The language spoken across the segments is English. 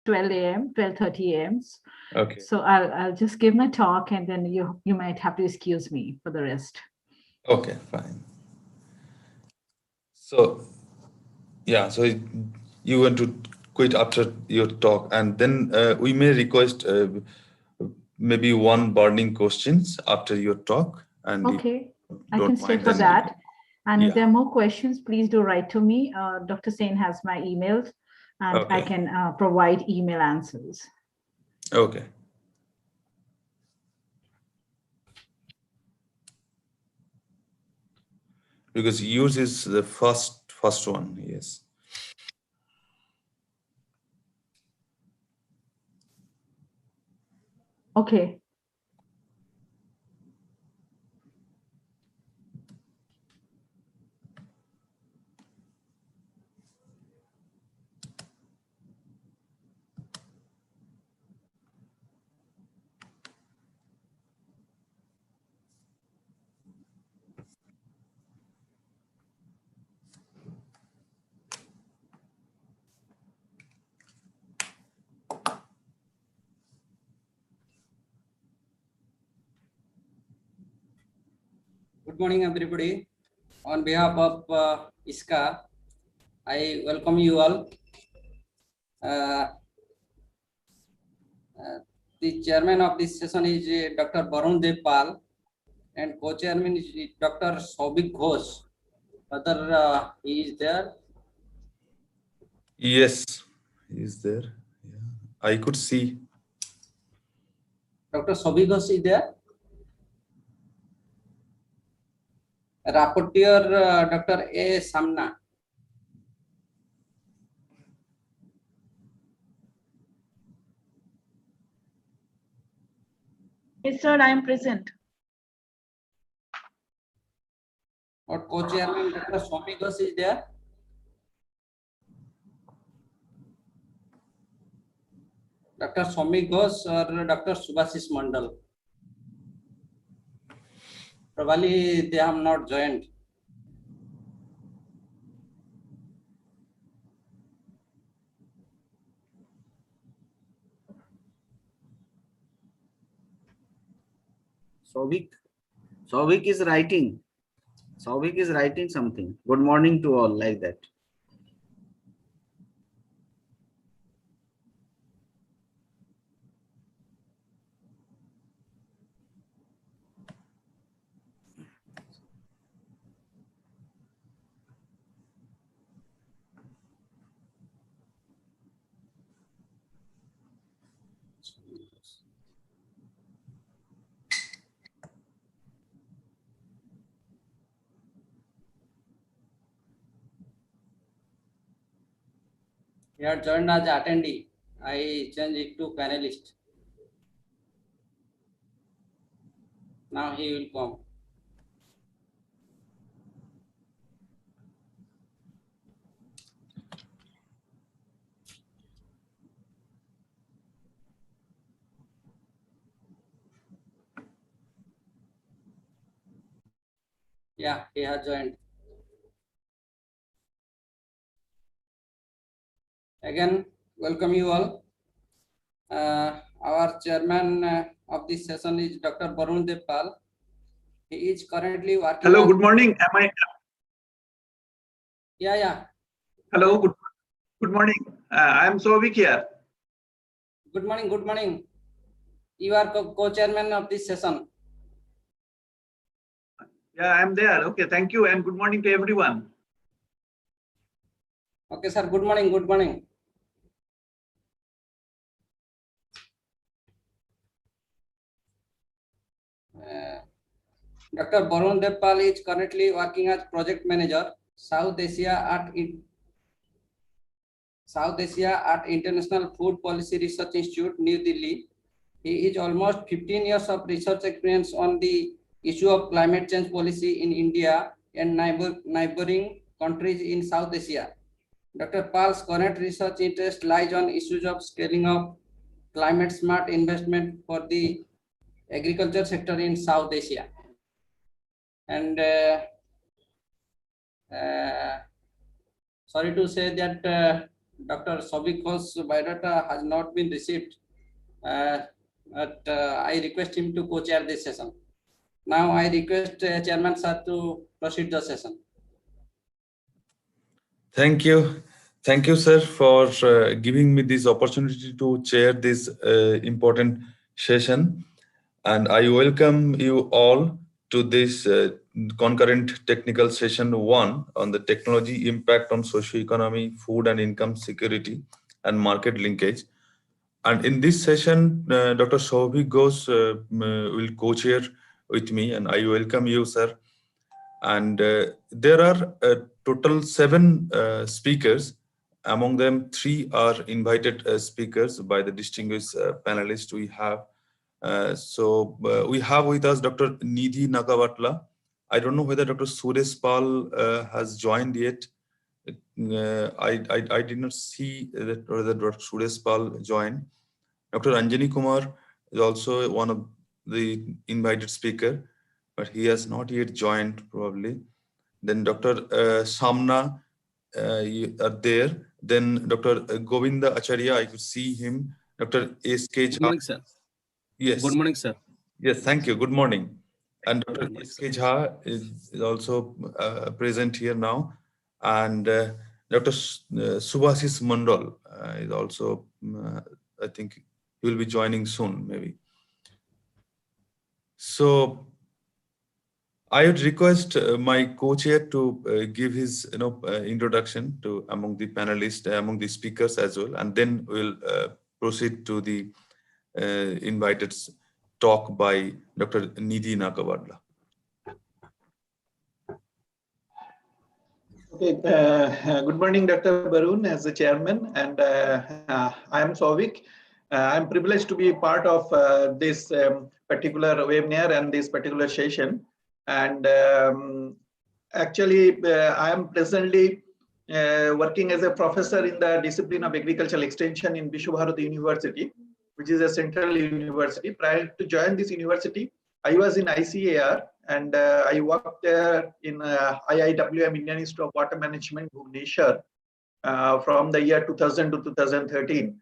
12 a.m., 12:30 a.m. Okay. So I'll just give my talk, and then you might have to excuse me for the rest. Okay, fine. So yeah, so you want to quit after your talk, and then we may request maybe one burning questions after your talk, and if Okay, I don't can stay mind, for then that. And if yeah. there are more questions, please do write to me. Dr. Sen has my emails, and I Okay. can provide email answers. Okay. Because yours is the first one, yes. Okay. Good morning, everybody. On behalf of ISKA, I welcome you all. The chairman of this session is Dr. Varun Dev Pal, and co-chairman is Dr. Soubik Ghosh. Whether he is there? Yes, is there? Yeah, I could see. Dr. Soubik Ghosh is there. Rapporteur Dr. A. Samna. Yes, sir, I am present. Or co-chairman Dr. Soubik Ghosh is there. Dr. Soubik Ghosh or Dr. Subhashish Mandal. Probably they have not joined. Souvik is writing. Souvik is writing something. Good morning to all, like that. He had joined as attendee. I changed it to panelist. Now he will come. Yeah, he has joined. Again, welcome you all. Our chairman of this session is Dr. Varun Dev Pal. He is currently working. Hello, good morning. Am I? Yeah. Hello, good morning. I am Souvik here. Good morning. You are co-chairman of this session. Yeah, I am there. Okay, thank you, and good morning to everyone. Okay, sir. Good morning. Dr. Varun Dev Pal is currently working as project manager, South Asia at International Food Policy Research Institute, New Delhi. He is almost 15 years of research experience on the issue of climate change policy in India and neighboring countries in South Asia. Dr. Pal's current research interest lies on issues of scaling up climate smart investment for the agriculture sector in South Asia. And sorry to say that Dr. Souvik Ghosh's biodata has not been received. But I request him to co-chair this session. Now I request Chairman Sir to proceed the session. Thank you. Thank you, sir, for giving me this opportunity to chair this important session. And I welcome you all to this concurrent technical session 1 on the technology impact on socioeconomy, food and income security, and market linkage. And in this session, Dr. Souvik Ghosh will co-chair with me, and I welcome you, sir. And there are a total 7 speakers. Among them, 3 are invited speakers by the distinguished panelists we have. We have with us Dr. Nidhi Nagavatla. I don't know whether Dr. Suresh Pal has joined yet. I did not see that whether Dr. Suresh Pal joined. Dr. Anjani Kumar is also one of the invited speaker, but he has not yet joined probably. Then Dr. Samna you are there. Then Dr. Govinda Acharya, I could see him. Dr. S.K. Good morning, sir. Yes. Good morning, sir. Yes, thank you. Good morning. And Dr. Good morning, S.K. Jha is also present here now. And Dr. Subhasis Mandal is also, I think he will be joining soon, maybe. So I would request my co-chair to give his introduction to among the panelists, among the speakers as well, and then we'll proceed to the invited talk by Dr. Nidhi Nagavatla. Okay, good morning, Dr. Barun, as the chairman, and I am Souvik. I'm privileged to be part of this particular webinar and this particular session. And actually, I am presently working as a professor in the discipline of agricultural extension in Vishwabharati University, which is a central university. Prior to join this university, I was in ICAR, and I worked there in IIWM, Indian Institute of Water Management, Bhubaneswar, from the year 2000 to 2013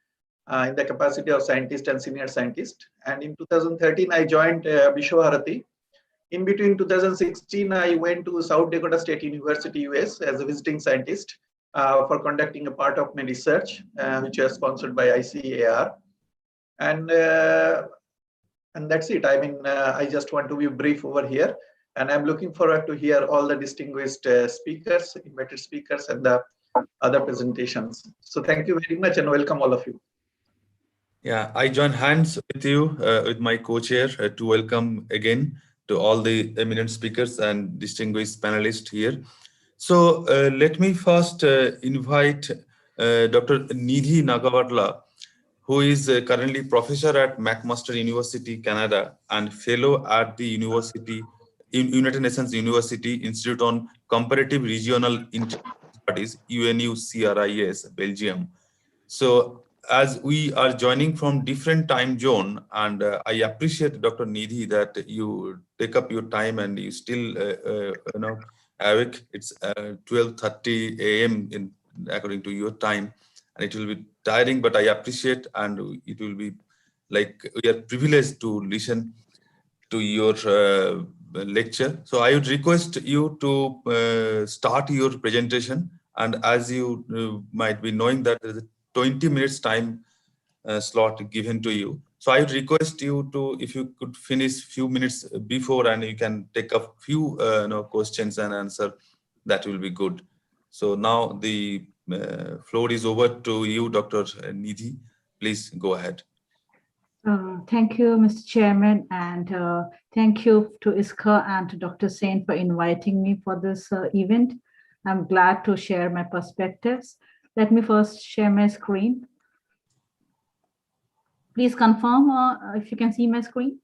in the capacity of scientist and senior scientist. And in 2013, I joined Vishwabharati. In between 2016, I went to South Dakota State University, US, as a visiting scientist for conducting a part of my research, which was sponsored by ICAR. And that's it. I mean, I just want to be brief over here. And I'm looking forward to hear all the distinguished speakers, invited speakers, and the other presentations. So thank you very much and welcome all of you. Yeah, I join hands with you, with my co-chair, to welcome again to all the eminent speakers and distinguished panelists here. So let me first invite Dr. Nidhi Nagavatla, who is currently professor at McMaster University, Canada, and fellow at the United Nations University Institute on Comparative Regional Studies, UNUCRIS, Belgium. So as we are joining from different time zone, and I appreciate Dr. Nidhi that you take up your time and you still awake. It's 12:30 a.m. in according to your time, and it will be tiring, but I appreciate, and it will be like we are privileged to listen to your lecture. So I would request you to start your presentation, and as you might be knowing that there is a 20 minutes time slot given to you. So I would request you to, if you could finish few minutes before, and you can take a few questions and answer, that will be good. So now the floor is over to you, Dr. Nidhi. Please go ahead. Thank you, Mr. Chairman, and thank you to ISKA and to Dr. Sain for inviting me for this event. I'm glad to share my perspectives. Let me first share my screen. Please confirm if you can see my screen.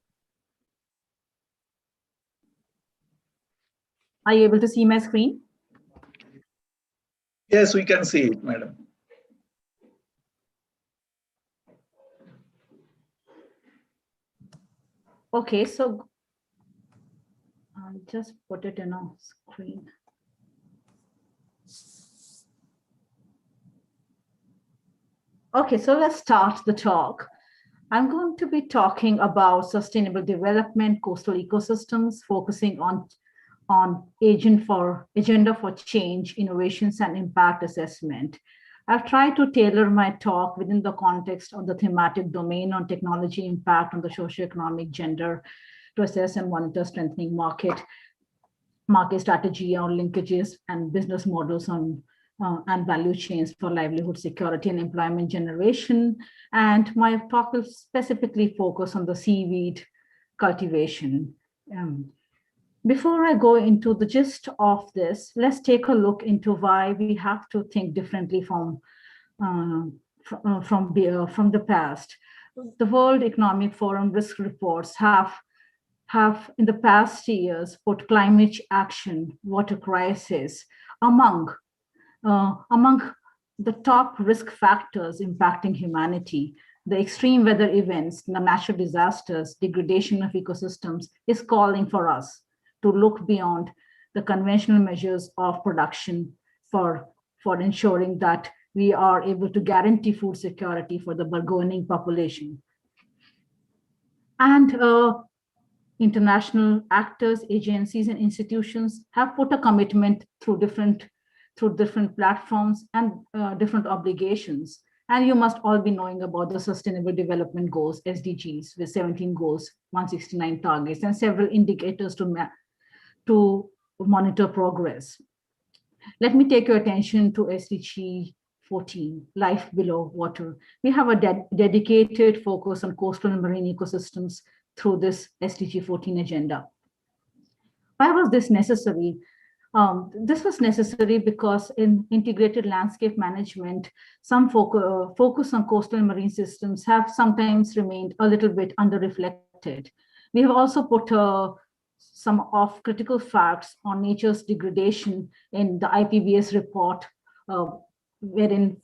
Are you able to see my screen? Yes, we can see it, madam. Okay, so I'll just put it in a screen. Okay, so let's start the talk. I'm going to be talking about sustainable development, coastal ecosystems, focusing on agenda for change, innovations, and impact assessment. I've tried to tailor my talk within the context of the thematic domain on technology impact on the socioeconomic gender to assess and monitor strengthening market strategy or linkages and business models on and value chains for livelihood security and employment generation. And my talk will specifically focus on the seaweed cultivation. Before I go into the gist of this, let's take a look into why we have to think differently from the past. The World Economic Forum risk reports have in the past years put climate action, water crisis among the top risk factors impacting humanity. The extreme weather events, the natural disasters, degradation of ecosystems is calling for us to look beyond the conventional measures of production for ensuring that we are able to guarantee food security for the burgeoning population. And international actors, agencies, and institutions have put a commitment through different platforms and different obligations. And you must all be knowing about the Sustainable Development Goals, SDGs, with 17 goals, 169 targets, and several indicators to monitor progress. Let me take your attention to SDG 14, Life Below Water. We have a dedicated focus on coastal and marine ecosystems through this SDG 14 agenda. Why was this necessary? This was necessary because in integrated landscape management, some focus on coastal and marine systems have sometimes remained a little bit under-reflected. We have also put some of critical facts on nature's degradation in the IPBES report, wherein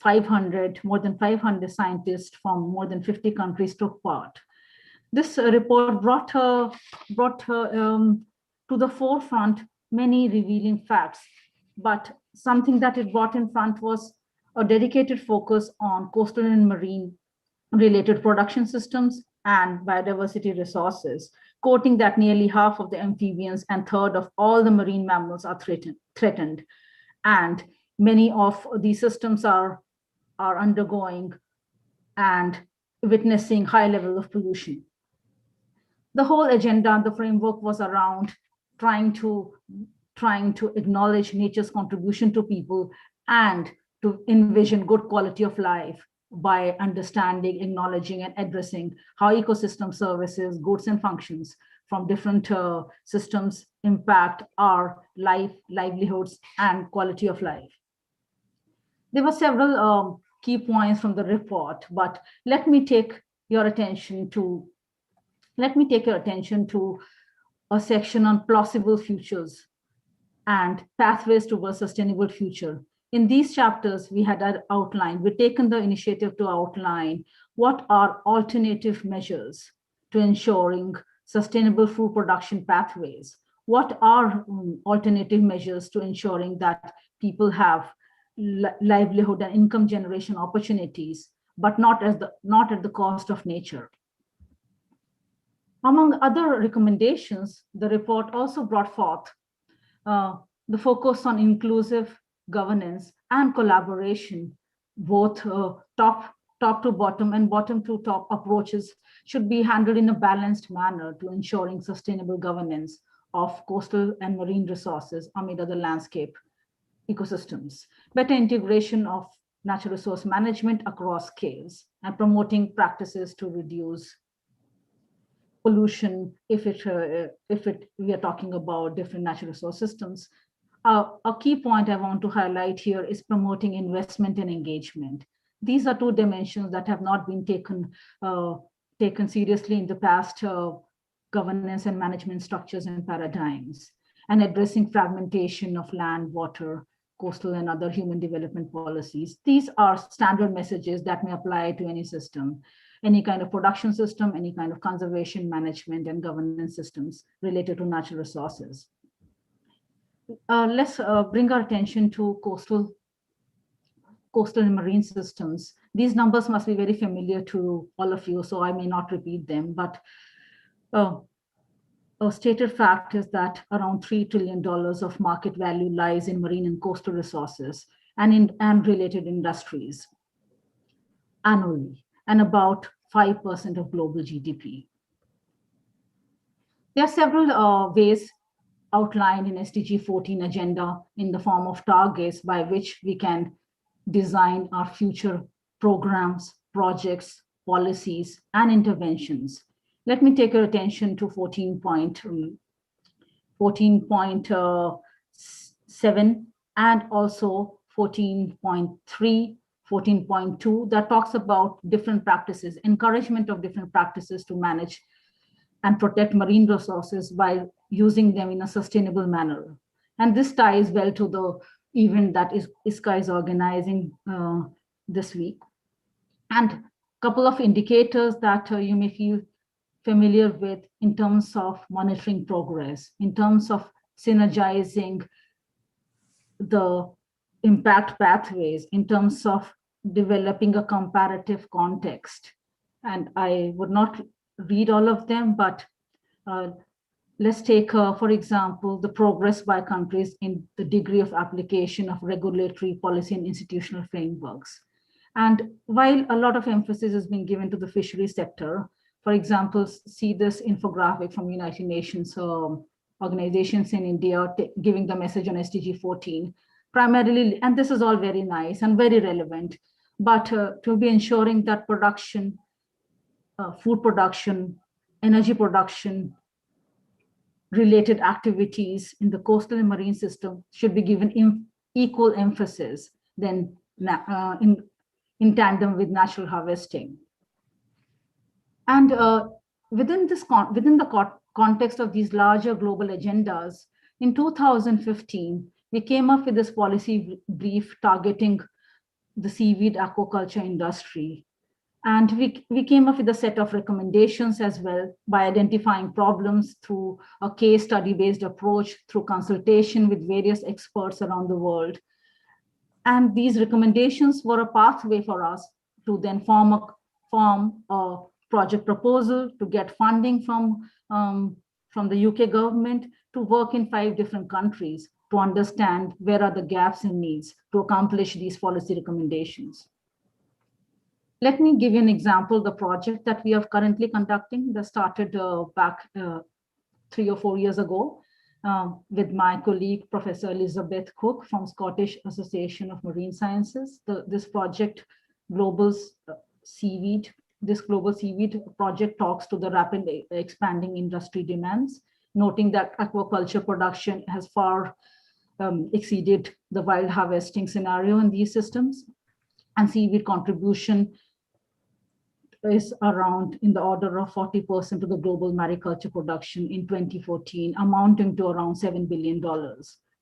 more than 500 scientists from more than 50 countries took part. This report brought to the forefront many revealing facts, but something that it brought in front was a dedicated focus on coastal and marine related production systems and biodiversity resources, quoting that nearly half of the amphibians and third of all the marine mammals are threatened. And many of these systems are undergoing and witnessing high level of pollution. The whole agenda, the framework was around trying to acknowledge nature's contribution to people and to envision good quality of life by understanding, acknowledging, and addressing how ecosystem services, goods, and functions from different systems impact our livelihoods and quality of life. There were several key points from the report, but let me take your attention to a section on plausible futures and pathways towards sustainable future. In these chapters, we've taken the initiative to outline what are alternative measures to ensuring sustainable food production pathways. What are alternative measures to ensuring that people have livelihood and income generation opportunities, but not at the cost of nature. Among other recommendations, the report also brought forth the focus on inclusive governance and collaboration, both top to bottom and bottom to top approaches should be handled in a balanced manner to ensuring sustainable governance of coastal and marine resources amid other landscape ecosystems, better integration of natural resource management across scales, and promoting practices to reduce pollution if we are talking about different natural resource systems. A key point I want to highlight here is promoting investment and engagement. These are two dimensions that have not been taken seriously in the past governance and management structures and paradigms, and addressing fragmentation of land, water, coastal, and other human development policies. These are standard messages that may apply to any system, any kind of production system, any kind of conservation, management, and governance systems related to natural resources. Let's bring our attention to coastal coastal and marine systems. These numbers must be very familiar to all of you, so I may not repeat them, but a stated fact is that around $3 trillion of market value lies in marine and coastal resources and related industries annually, and about 5% of global GDP. There are several ways outlined in SDG 14 agenda in the form of targets by which we can design our future programs, projects, policies, and interventions. Let me take your attention to 14.7 and also 14.3, 14.2 that talks about different practices, encouragement of different practices to manage and protect marine resources by using them in a sustainable manner. And this ties well to the event that ISCA is organizing this week. And a couple of indicators that you may feel familiar with in terms of monitoring progress, in terms of synergizing the impact pathways, in terms of developing a comparative context. And I would not read all of them, but let's take, for example, the progress by countries in the degree of application of regulatory policy and institutional frameworks. And while a lot of emphasis is being given to the fisheries sector, for example, see this infographic from United Nations organizations in India giving the message on SDG 14, primarily, and this is all very nice and very relevant, but to be ensuring that production, food production, energy production, related activities in the coastal and marine system should be given equal emphasis than in tandem with natural harvesting. And within the context of these larger global agendas, in 2015, we came up with this policy brief targeting the seaweed aquaculture industry. And we came up with a set of recommendations as well by identifying problems through a case study-based approach, through consultation with various experts around the world. And these recommendations were a pathway for us to then form a project proposal, to get funding from the UK government, to work in 5 different countries to understand where are the gaps and needs to accomplish these policy recommendations. Let me give you an example, the project that we are currently conducting that started back 3 or 4 years ago with my colleague, Professor Elizabeth Cook from Scottish Association of Marine Sciences. This project, this global seaweed project talks to the rapidly expanding industry demands, noting that aquaculture production has far exceeded the wild harvesting scenario in these systems. And seaweed contribution is around in the order of 40% of the global mariculture production in 2014, amounting to around $7 billion.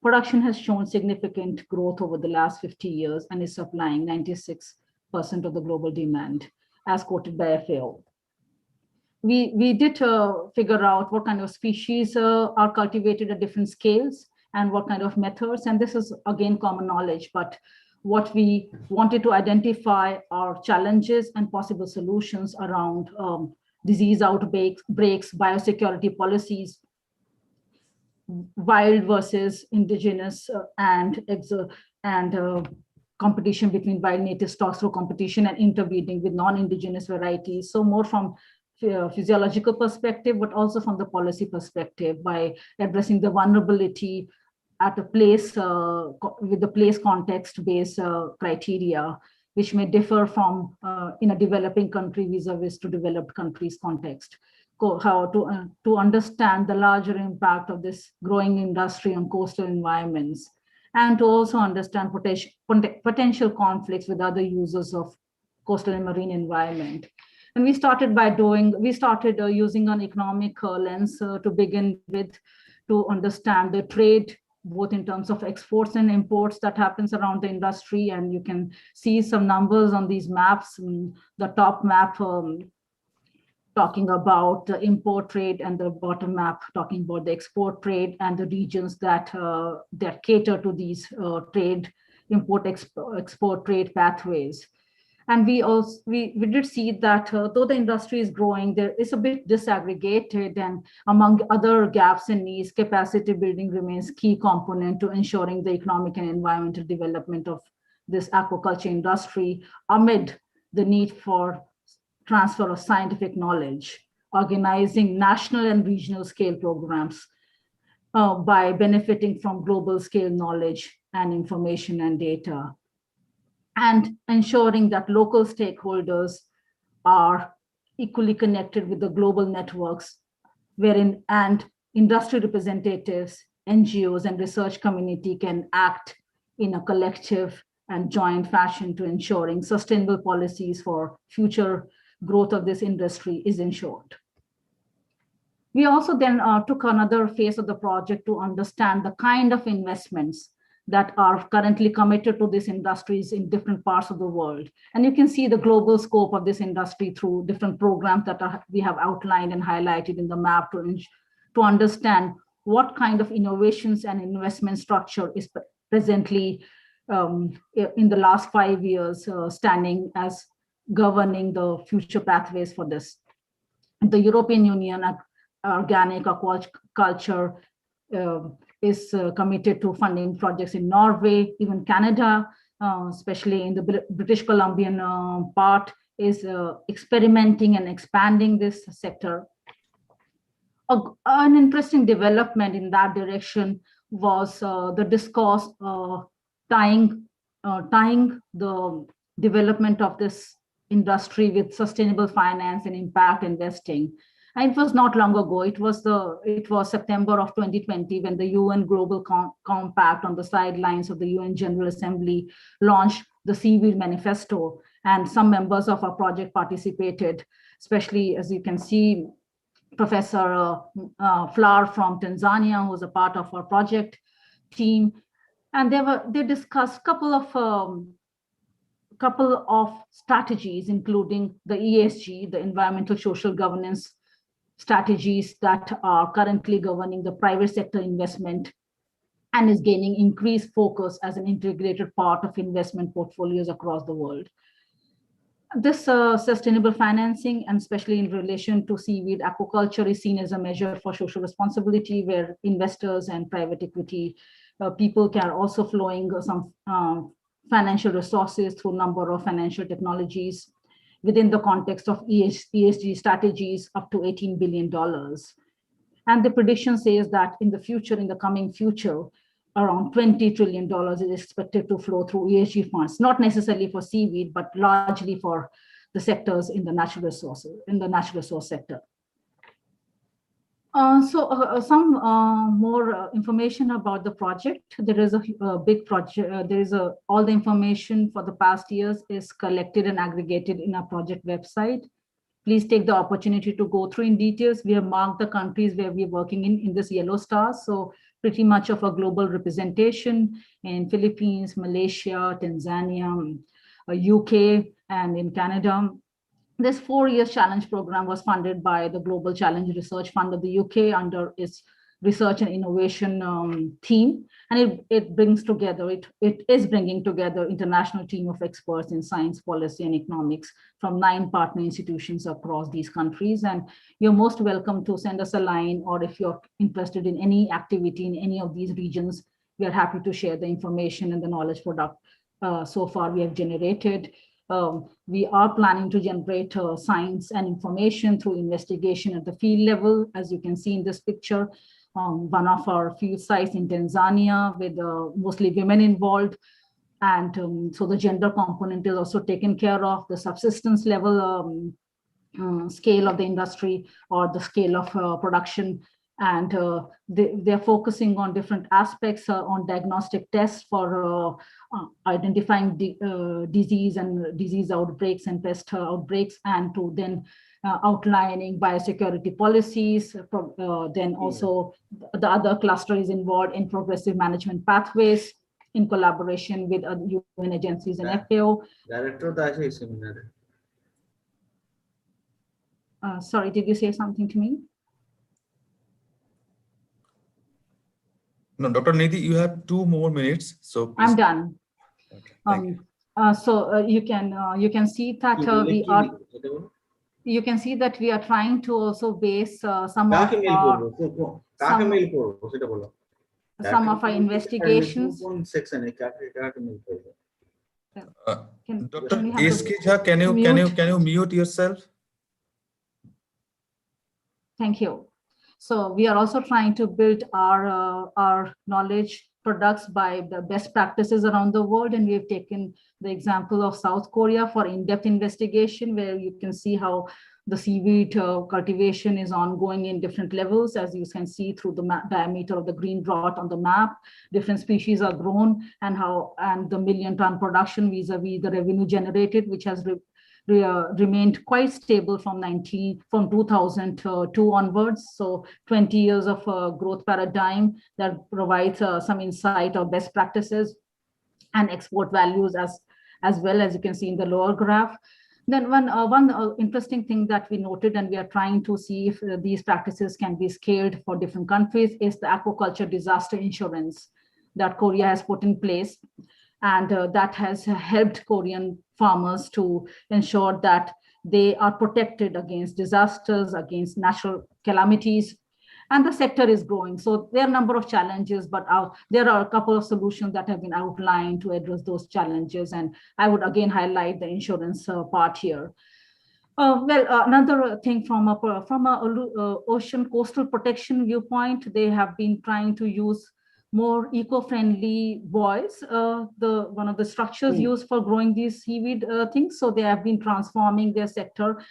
Production has shown significant growth over the last 50 years and is supplying 96% of the global demand, as quoted by FAO. We did figure out what kind of species are cultivated at different scales and what kind of methods, and this is again common knowledge, but what we wanted to identify are challenges and possible solutions around disease outbreaks, biosecurity policies, wild versus indigenous, and competition between wild native stocks through competition and interbreeding with non-indigenous varieties. So more from physiological perspective, but also from the policy perspective by addressing the vulnerability at a place with the place context-based criteria, which may differ from in a developing country vis-a-vis to developed countries context. How to understand the larger impact of this growing industry on coastal environments, and to also understand potential conflicts with other users of coastal and marine environment. And we started using an economic lens to begin with, to understand the trade, both in terms of exports and imports that happens around the industry. And you can see some numbers on these maps. The top map talking about the import trade, and the bottom map talking about the export trade and the regions that cater to these trade import-export trade pathways. And we did see that though the industry is growing, there is a bit disaggregated, and among other gaps and needs, capacity building remains key component to ensuring the economic and environmental development of this aquaculture industry amid the need for transfer of scientific knowledge, organizing national and regional scale programs by benefiting from global scale knowledge and information and data, and ensuring that local stakeholders are equally connected with the global networks and industry representatives, NGOs, and research community can act in a collective and joint fashion to ensuring sustainable policies for future growth of this industry is ensured. We also then took another phase of the project to understand the kind of investments that are currently committed to these industries in different parts of the world. And you can see the global scope of this industry through different programs that we have outlined and highlighted in the map to understand what kind of innovations and investment structure is presently in the last 5 years standing as governing the future pathways for this. The European Union Organic Aquaculture is committed to funding projects in Norway. Even Canada, especially in the British Columbian part, is experimenting and expanding this sector. An interesting development in that direction was the discourse tying the development of this industry with sustainable finance and impact investing. And it was not long ago. It was September of 2020 when the UN Global Compact, on the sidelines of the UN General Assembly, launched the Seaweed Manifesto, and some members of our project participated, especially, as you can see, Professor Flower from Tanzania, who was a part of our project team, and they discussed couple of strategies, including the ESG, the environmental social governance strategies that are currently governing the private sector investment and is gaining increased focus as an integrated part of investment portfolios across the world. This sustainable financing, and especially in relation to seaweed aquaculture, is seen as a measure for social responsibility, where investors and private equity people can also flowing some financial resources through a number of financial technologies within the context of ESG strategies up to $18 billion. And the prediction says that in the coming future, around $20 trillion is expected to flow through ESG funds, not necessarily for seaweed, but largely for the sectors in the natural resource sector. Some more information about the project. There is a big project. All the information for the past years is collected and aggregated in our project website. Please take the opportunity to go through in details. We have marked the countries where we are working in this yellow star. So pretty much of a global representation in Philippines, Malaysia, Tanzania, UK, and in Canada. This 4-year challenge program was funded by the Global Challenge Research Fund of the UK under its research and innovation team. And it is bringing together international team of experts in science, policy, and economics from 9 partner institutions across these countries. And you're most welcome to send us a line, or if you're interested in any activity in any of these regions, we are happy to share the information and the knowledge product so far we have generated. We are planning to generate science and information through investigation at the field level, as you can see in this picture. One of our field sites in Tanzania with mostly women involved. And so the gender component is also taken care of. The subsistence level scale of the industry or the scale of production. And they're focusing on different aspects on diagnostic tests for identifying disease and disease outbreaks and pest outbreaks, and to then outlining biosecurity policies. Then also the other cluster is involved in progressive management pathways in collaboration with UN agencies and FAO. Sorry, did you say something to me? No, Dr. Nidhi, you have 2 more minutes. So please. I'm done. Okay. Thank you. You can see that you can see that we are trying to also base some of our investigations. Dr. we have the SK Jha, can you mute yourself? Thank you. So we are also trying to build our knowledge products by the best practices around the world, and we've taken the example of South Korea for in-depth investigation, where you can see how the seaweed cultivation is ongoing in different levels, as you can see through the diameter of the green dot on the map. Different species are grown, and the million-ton production vis-a-vis the revenue generated, which has remained quite stable from 2002 onwards. So 20 years of growth paradigm that provides some insight of best practices and export values as well, as you can see in the lower graph. Then one interesting thing that we noted, and we are trying to see if these practices can be scaled for different countries, is the aquaculture disaster insurance that Korea has put in place. And that has helped Korean farmers to ensure that they are protected against disasters, against natural calamities, and the sector is growing. So there are a number of challenges, but there are a couple of solutions that have been outlined to address those challenges. And I would again highlight the insurance part here. Another thing from a ocean coastal protection viewpoint, they have been trying to use more eco-friendly buoys, one of the structures used for growing these seaweed things. So they have been transforming their sector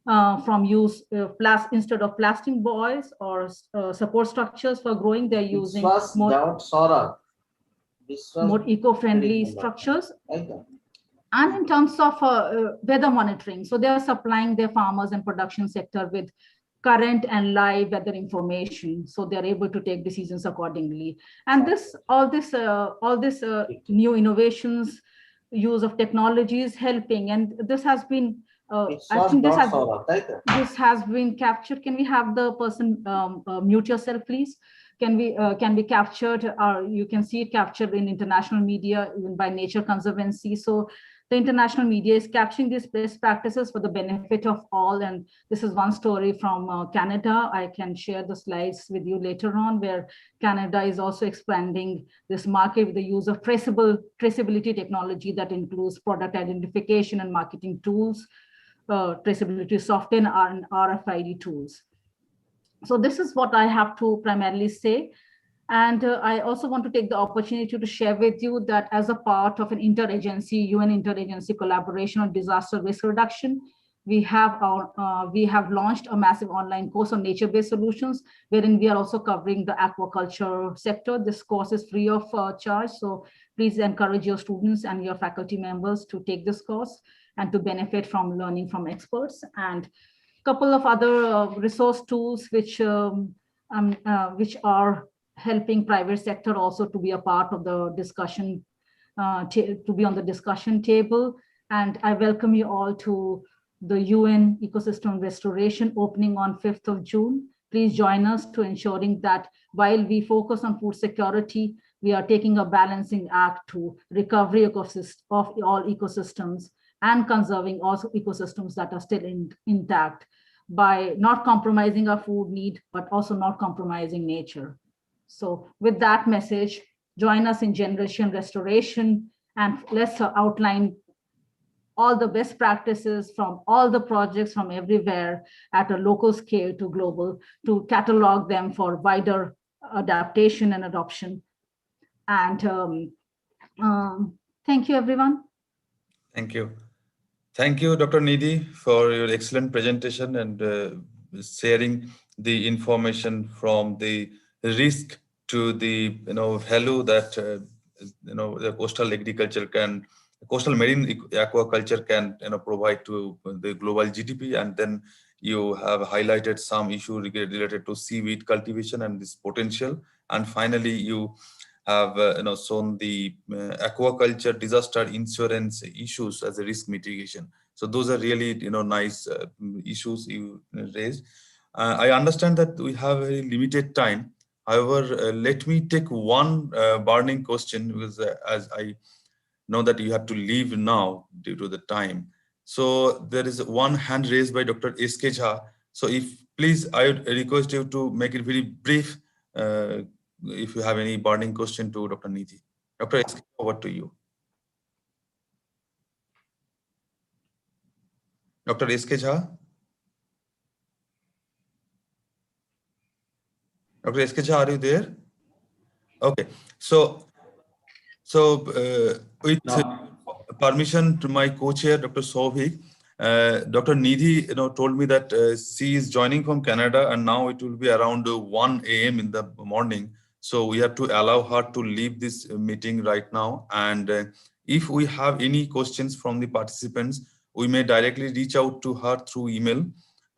from use instead of plastic buoys or support structures for growing, they're using more eco-friendly structures. And in terms of weather monitoring, so they are supplying their farmers and production sector with current and live weather information, so they are able to take decisions accordingly. And all this new innovations, use of technology is helping, and this has been I think this has been captured. Can we have the person mute yourself, please? Can be captured, or you can see it captured in international media, even by Nature Conservancy. So the international media is capturing these best practices for the benefit of all. And this is one story from Canada. I can share the slides with you later on, where Canada is also expanding this market with the use of traceability technology that includes product identification and marketing tools, traceability software, and RFID tools. So this is what I have to primarily say. And I also want to take the opportunity to share with you that as a part of an UN interagency collaboration on disaster risk reduction, we have launched a massive online course on nature-based solutions, wherein we are also covering the aquaculture sector. This course is free of charge, so please encourage your students and your faculty members to take this course and to benefit from learning from experts. And a couple of other resource tools which are helping private sector also to be a part of the discussion, to be on the discussion table. And I welcome you all to the UN Ecosystem Restoration opening on 5th of June. Please join us to ensuring that while we focus on food security, we are taking a balancing act to recovery of all ecosystems and conserving also ecosystems that are still intact by not compromising our food need, but also not compromising nature. So with that message, join us in Generation Restoration, and let's outline all the best practices from all the projects from everywhere at a local scale to global, to catalog them for wider adaptation and adoption. And thank you, everyone. Thank you. Thank you, Dr. Nidhi, for your excellent presentation and sharing the information from the risk to the value that the coastal marine aquaculture can provide to the global GDP. And then you have highlighted some issue related to seaweed cultivation and this potential. And finally, you have shown the aquaculture disaster insurance issues as a risk mitigation. So those are really nice issues you raised. I understand that we have very limited time. However, let me take one burning question, because as I know that you have to leave now due to the time. So there is one hand raised by Dr. S.K. Jha. So if please, I would request you to make it very brief if you have any burning question to Dr. Nidhi. Dr. S.K., over to you. Dr. S.K. Jha? Dr. S.K. Jha, are you there? Okay. So with permission to my co-chair, Dr. Souvik, Dr. Nidhi, told me that she is joining from Canada, and now it will be around 1 a.m. in the morning. So we have to allow her to leave this meeting right now. And if we have any questions from the participants, we may directly reach out to her through email.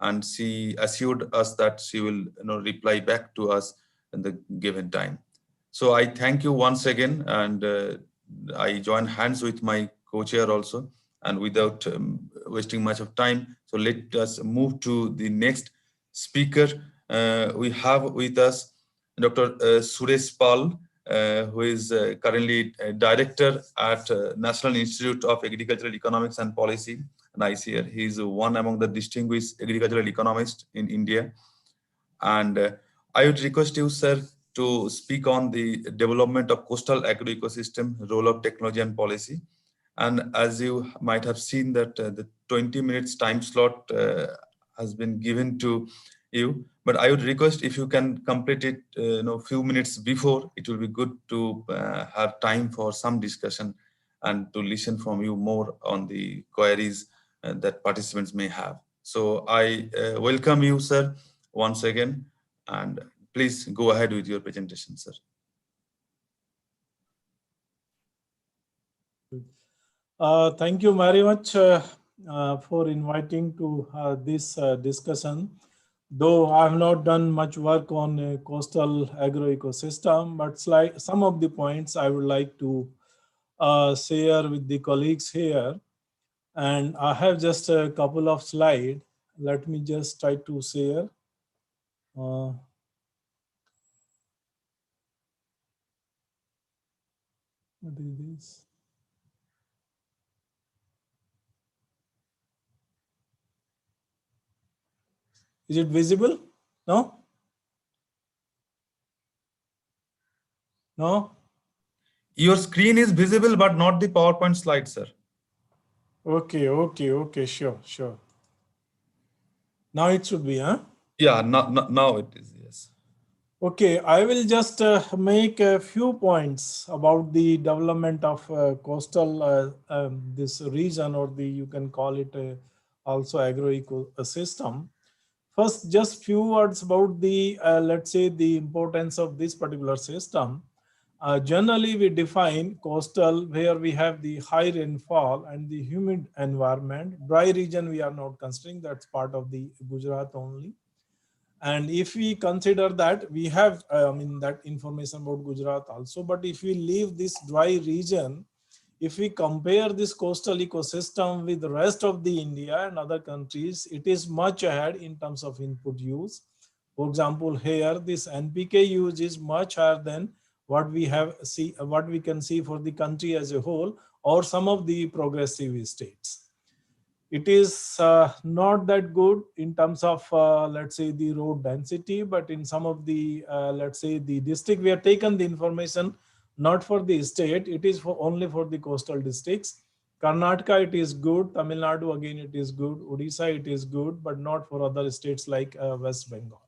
And she assured us that she will reply back to us in the given time. So I thank you once again, and I join hands with my co-chair also. And without wasting much of time, so let us move to the next speaker. We have with us Dr. Suresh Pal, who is currently a director at National Institute of Agricultural Economics and Policy, NICER. He is one among the distinguished agricultural economists in India. And I would request you, sir, to speak on the development of coastal agro-ecosystem, role of technology and policy. And as you might have seen that the 20 minutes time slot has been given to you, but I would request if you can complete it few minutes before, it will be good to have time for some discussion and to listen from you more on the queries that participants may have. So I welcome you, sir, once again, and please go ahead with your presentation, sir. Thank you very much for inviting to this discussion. Though I have not done much work on coastal agro-ecosystem, but some of the points I would like to share with the colleagues here. And I have just a couple of slides. Let me just try to share. What is this? Is it visible? No? No? Your screen is visible, but not the PowerPoint slide, sir. Okay, sure. Now it should be, huh? Yeah, now it is, yes. Okay, I will just make a few points about the development of coastal this region, or you can call it also agro-ecosystem. First, just few words about the let's say the importance of this particular system. Generally, we define coastal where we have the high rainfall and the humid environment. Dry region we are not considering, that's part of the Gujarat only. And if we consider that, we have that information about Gujarat also, but if we leave this dry region, if we compare this coastal ecosystem with the rest of the India and other countries, it is much ahead in terms of input use. For example, here this NPK use is much higher than what we can see for the country as a whole or some of the progressive states. It is not that good in terms of let's say the road density, but in some of the let's say the district we have taken the information not for the state, it is only for the coastal districts. Karnataka, it is good. Tamil Nadu, again, it is good. Odisha, it is good, but not for other states like West Bengal.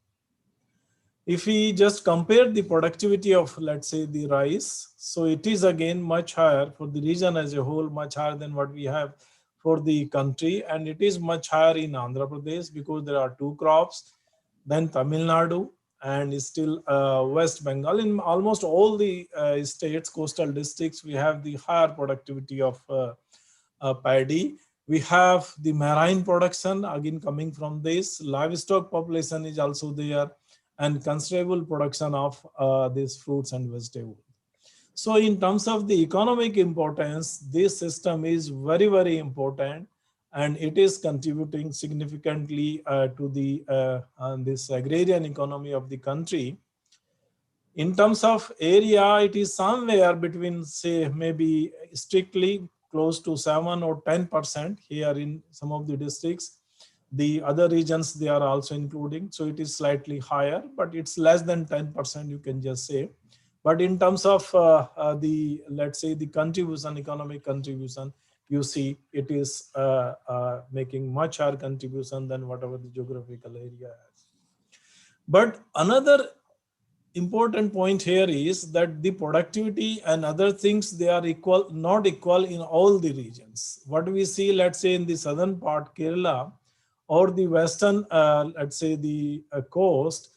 If we just compare the productivity of, let's say, the rice, so it is again much higher for the region as a whole, much higher than what we have for the country. And it is much higher in Andhra Pradesh because there are 2 crops, then Tamil Nadu, and still West Bengal. In almost all the states, coastal districts, we have the higher productivity of paddy. We have the marine production, again coming from this. Livestock population is also there, and considerable production of these fruits and vegetables. So in terms of the economic importance, this system is very, very important, and it is contributing significantly to the this agrarian economy of the country. In terms of area, it is somewhere between, say, maybe strictly close to 7 or 10% here in some of the districts. The other regions, they are also including. So it is slightly higher, but it's less than 10%, you can just say. But in terms of the, let's say, the contribution, economic contribution, you see it is making much higher contribution than whatever the geographical area has. But another important point here is that the productivity and other things, they are equal, not equal in all the regions. What we see, let's say in the southern part, Kerala, or the western, let's say the coast,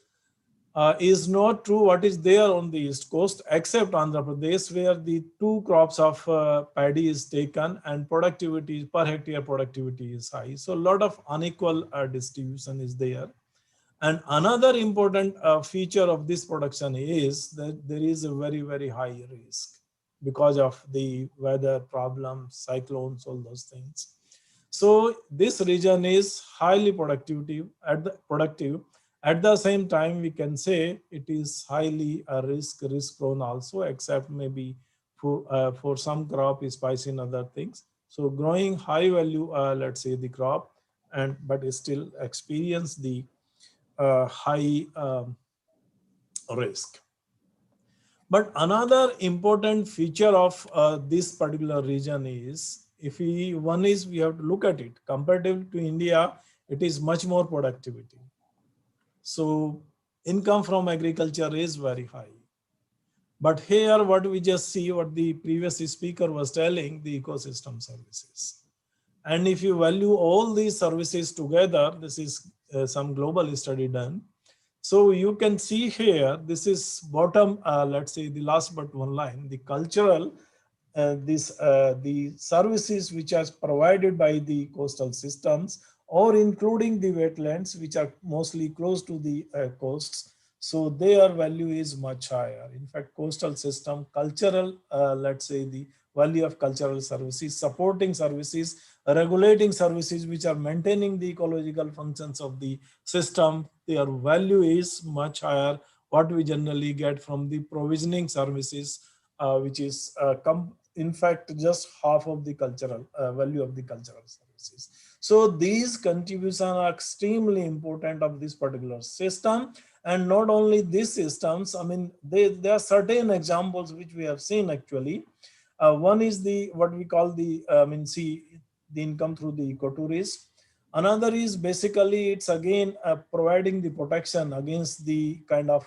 is not true what is there on the east coast, except Andhra Pradesh, where the 2 crops of paddy is taken and productivity, per hectare productivity is high. So a lot of unequal distribution is there. And another important feature of this production is that there is a very, very high risk because of the weather problems, cyclones, all those things. So this region is highly productive. At the same time, we can say it is highly risk prone also, except maybe for some crop is spice in other things. So growing high value, let's say the crop, but still experience the high risk. But another important feature of this particular region is, one is we have to look at it comparative to India, it is much more productivity. So income from agriculture is very high. But here what we just see, what the previous speaker was telling, the ecosystem services. And if you value all these services together, this is some global study done. So you can see here, this is bottom, let's say the last but one line, the cultural, the services which are provided by the coastal systems, or including the wetlands, which are mostly close to the coasts. So their value is much higher. In fact, coastal system, cultural, let's say the value of cultural services, supporting services, regulating services which are maintaining the ecological functions of the system, their value is much higher. What we generally get from the provisioning services, which is in fact just half of the cultural value of the cultural services. So these contributions are extremely important of this particular system. And not only these systems, I mean, there are certain examples which we have seen actually. One is the what we call the the income through the ecotourism. Another is basically it's again providing the protection against the kind of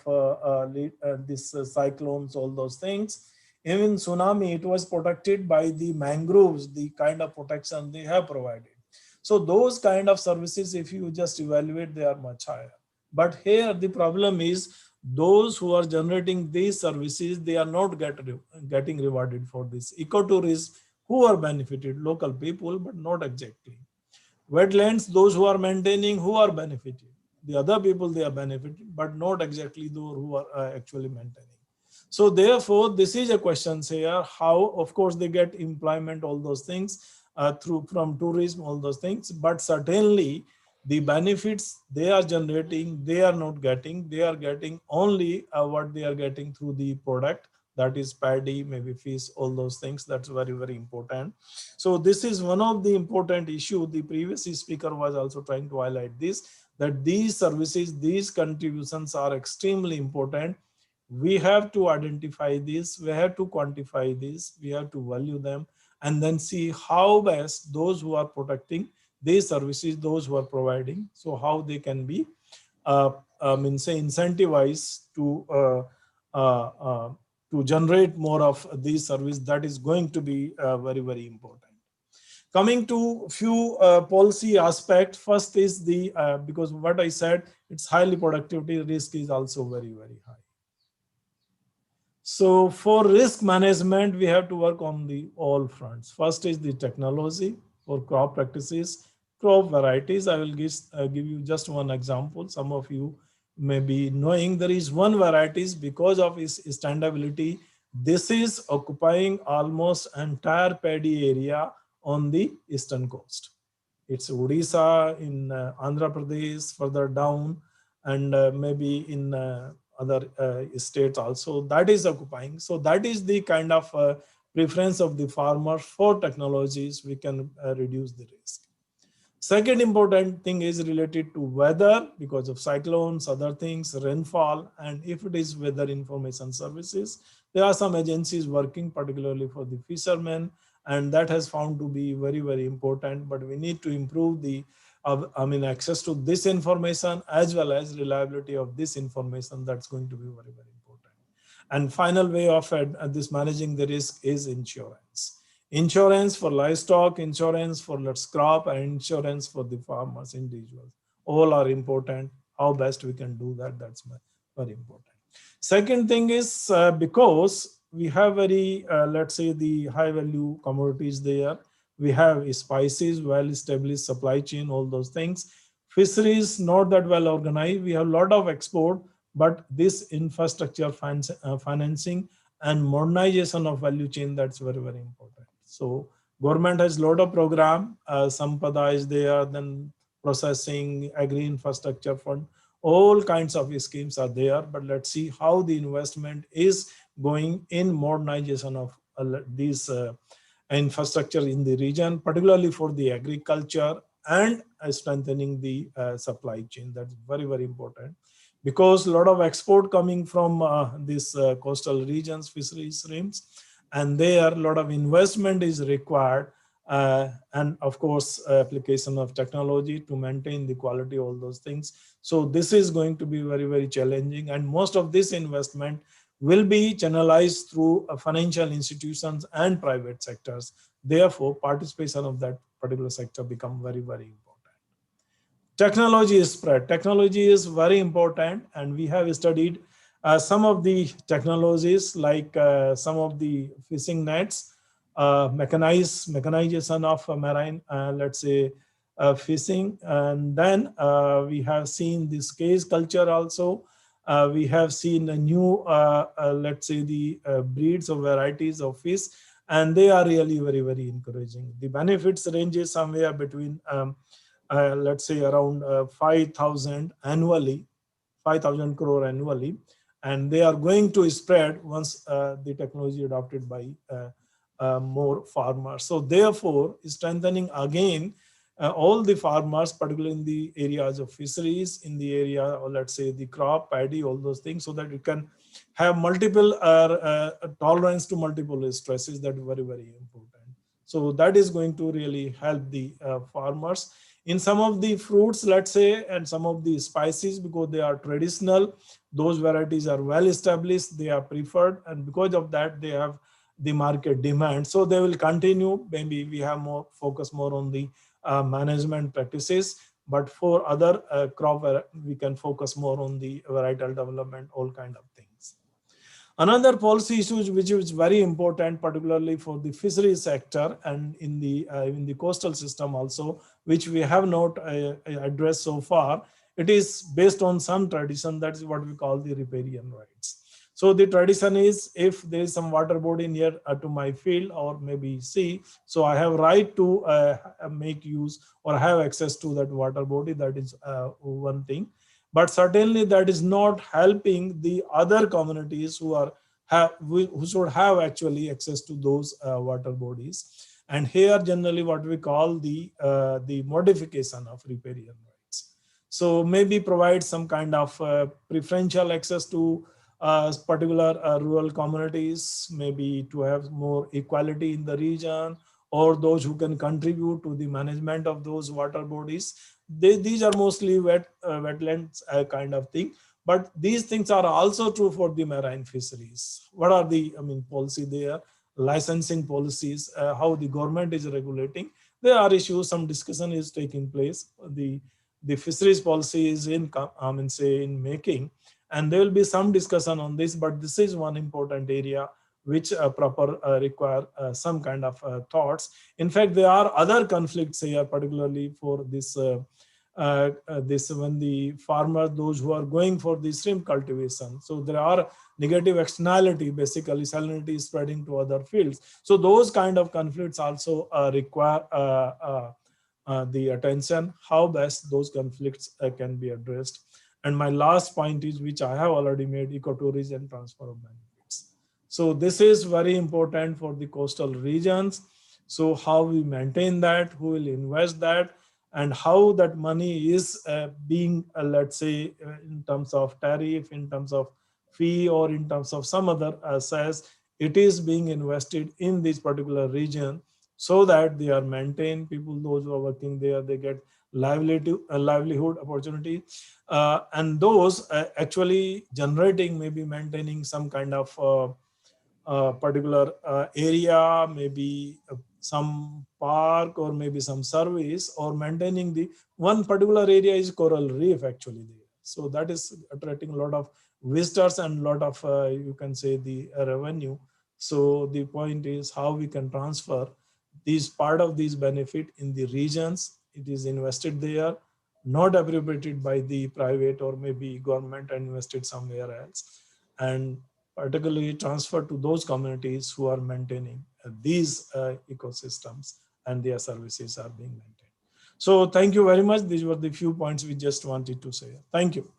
this cyclones, all those things. Even tsunami, it was protected by the mangroves, the kind of protection they have provided. So those kind of services, if you just evaluate, they are much higher. But here the problem is those who are generating these services, they are not getting rewarded for this. Ecotourism, who are benefited? Local people, but not exactly. Wetlands, those who are maintaining, who are benefited? The other people, they are benefited, but not exactly those who are actually maintaining. So therefore, this is a question here, how, of course, they get employment, all those things from tourism, all those things, but certainly the benefits they are generating, they are not getting, they are getting only what they are getting through the product, that is paddy, maybe fish, all those things. That's very, very important. So this is one of the important issue. The previous speaker was also trying to highlight this, that these services, these contributions are extremely important. We have to identify this, we have to quantify this, we have to value them, and then see how best those who are protecting these services, those who are providing, so how they can be, incentivized to generate more of these services. That is going to be very, very important. Coming to few policy aspects. First is the, because what I said, it's highly productivity, risk is also very, very high. So for risk management, we have to work on the all fronts. First is the technology for crop practices, crop varieties. I will give you just one example. Some of you may be knowing there is one varieties because of its standability. This is occupying almost entire paddy area on the eastern coast. It's Odisha, in Andhra Pradesh, further down, and maybe in other states also that is occupying. So that is the kind of preference of the farmer for technologies we can reduce the risk. Second important thing is related to weather because of cyclones, other things, rainfall, and if it is weather information services, there are some agencies working particularly for the fishermen, and that has found to be very, very important, but we need to improve the access to this information as well as reliability of this information. That's going to be very, very important. And final way of this managing the risk is insurance. Insurance for livestock, insurance for let's crop, and insurance for the farmers, individuals. All are important. How best we can do that, that's very important. Second thing is because we have very, let's say the high value commodities there. We have spices, well-established supply chain, all those things. Fisheries, not that well organized. We have a lot of export, but this infrastructure financing and modernization of value chain, that's very, very important. So government has a lot of program, Sampada is there, then processing, agri infrastructure fund, all kinds of schemes are there, but let's see how the investment is going in modernization of these infrastructure in the region, particularly for the agriculture and strengthening the supply chain. That's very, very important because a lot of export coming from these coastal regions, fisheries streams, and there a lot of investment is required. And of course, application of technology to maintain the quality, all those things. So this is going to be very, very challenging. And most of this investment will be channelized through financial institutions and private sectors. Therefore, participation of that particular sector become very, very important. Technology is spread. Technology is very important, and we have studied some of the technologies like some of the fishing nets, mechanization of marine, let's say, fishing. And then we have seen this cage culture also. We have seen a new, let's say, the breeds or varieties of fish, and they are really very, very encouraging. The benefits ranges somewhere between, let's say, around 5,000 annually, 5,000 crore annually, and they are going to spread once the technology adopted by more farmers. So therefore, strengthening again all the farmers, particularly in the areas of fisheries, in the area, or let's say the crop, paddy, all those things, so that you can have multiple tolerance to multiple stresses. That is very, very important. So that is going to really help the farmers. In some of the fruits, let's say, and some of the spices, because they are traditional, those varieties are well established, they are preferred, and because of that, they have the market demand. So they will continue. Maybe we have more focus more on the management practices, but for other crop, we can focus more on the varietal development, all kind of things. Another policy issue which is very important, particularly for the fisheries sector and in the coastal system also, which we have not addressed so far, it is based on some tradition. That is what we call the riparian rights. So the tradition is, if there is some water body near to my field or maybe sea, so I have right to make use or have access to that water body. That is one thing. But certainly that is not helping the other communities who should have actually access to those water bodies. And here generally what we call the modification of riparian rights. So maybe provide some kind of preferential access to particular rural communities, maybe to have more equality in the region, or those who can contribute to the management of those water bodies. These are mostly wetlands kind of thing, but these things are also true for the marine fisheries. What are the policy there? Licensing policies, how the government is regulating. There are issues, some discussion is taking place. The fisheries policy is in making, and there will be some discussion on this, but this is one important area which require some kind of thoughts. In fact, there are other conflicts here, particularly for this when the farmers, those who are going for the shrimp cultivation. So there are negative externality, basically salinity is spreading to other fields. So those kind of conflicts also require the attention, how best those conflicts can be addressed. And my last point is, which I have already made, ecotourism, transfer of benefits. So this is very important for the coastal regions. So how we maintain that, who will invest that, and how that money is being, let's say, in terms of tariff, in terms of fee, or in terms of some other assets, it is being invested in this particular region, so that they are maintained. People, those who are working there, they get livelihood opportunity, and those actually generating, maybe maintaining some kind of particular area, maybe some park, or maybe some service, or maintaining the one particular area is coral reef actually there. So that is attracting a lot of visitors and a lot of you can say the revenue. So the point is how we can transfer these part of these benefit in the regions. It is invested there, not appropriated by the private or maybe government and invested somewhere else, and particularly transfer to those communities who are maintaining these ecosystems, and their services are being maintained. So thank you very much. These were the few points we just wanted to say. Thank you.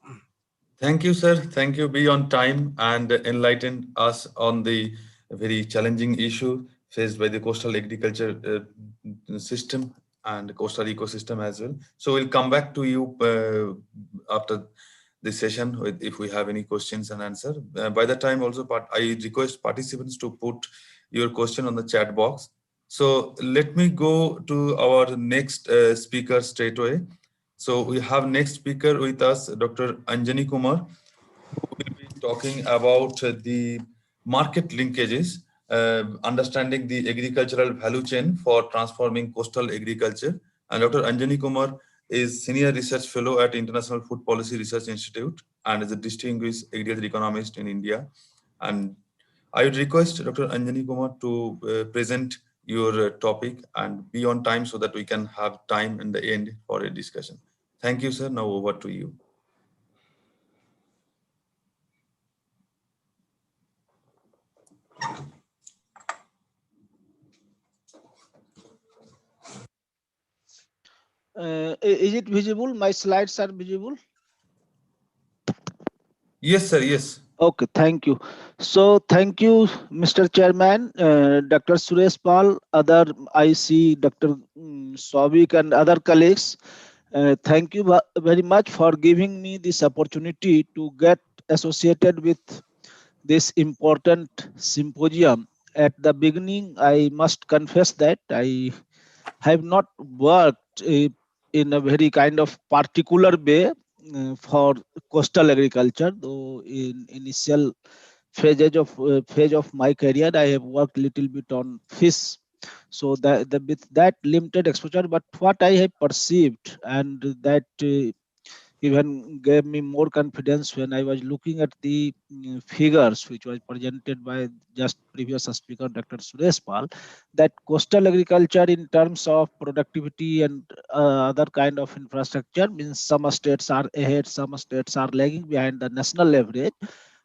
Thank you, sir. Thank you. Be on time and enlighten us on the very challenging issue faced by the coastal agriculture system and coastal ecosystem as well. So we'll come back to you after this session if we have any questions and answer. By the time also, I request participants to put your question on the chat box. So let me go to our next speaker straight away. So we have next speaker with us, Dr. Anjani Kumar, who will be talking about the market linkages, understanding the agricultural value chain for transforming coastal agriculture. And Dr. Anjani Kumar is Senior Research Fellow at International Food Policy Research Institute and is a distinguished agriculture economist in India. And I would request Dr. Anjani Kumar to present your topic and be on time so that we can have time in the end for a discussion. Thank you, sir. Now over to you. Is it visible? My slides are visible? Yes, sir. Yes. Okay, thank you. So thank you, Mr. Chairman, Dr. Suresh Pal, other IC, Dr. Swabik and other colleagues. Thank you very much for giving me this opportunity to get associated with this important symposium. At the beginning, I must confess that I have not worked in a very kind of particular way for coastal agriculture, though in initial phase of my career I have worked little bit on fish. So with that limited exposure, but what I have perceived, and that even gave me more confidence when I was looking at the figures which was presented by just previous speaker Dr. Suresh Pal, that coastal agriculture in terms of productivity and other kind of infrastructure means some states are ahead, some states are lagging behind the national average.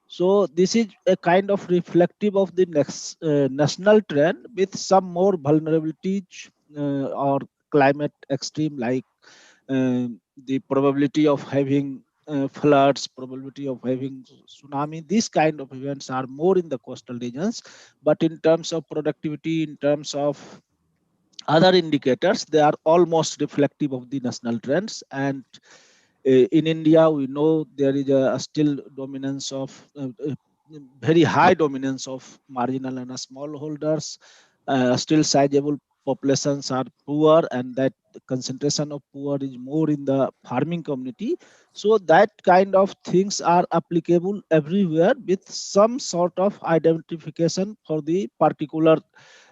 So this is a kind of reflective of the next national trend with some more vulnerabilities or climate extreme, like the probability of having floods, probability of having tsunami, these kind of events are more in the coastal regions. But in terms of productivity, in terms of other indicators, they are almost reflective of the national trends. And in India, we know there is a still dominance of very high dominance of marginal and smallholders. Still sizable populations are poor, and that concentration of poor is more in the farming community. So that kind of things are applicable everywhere with some sort of identification for the particular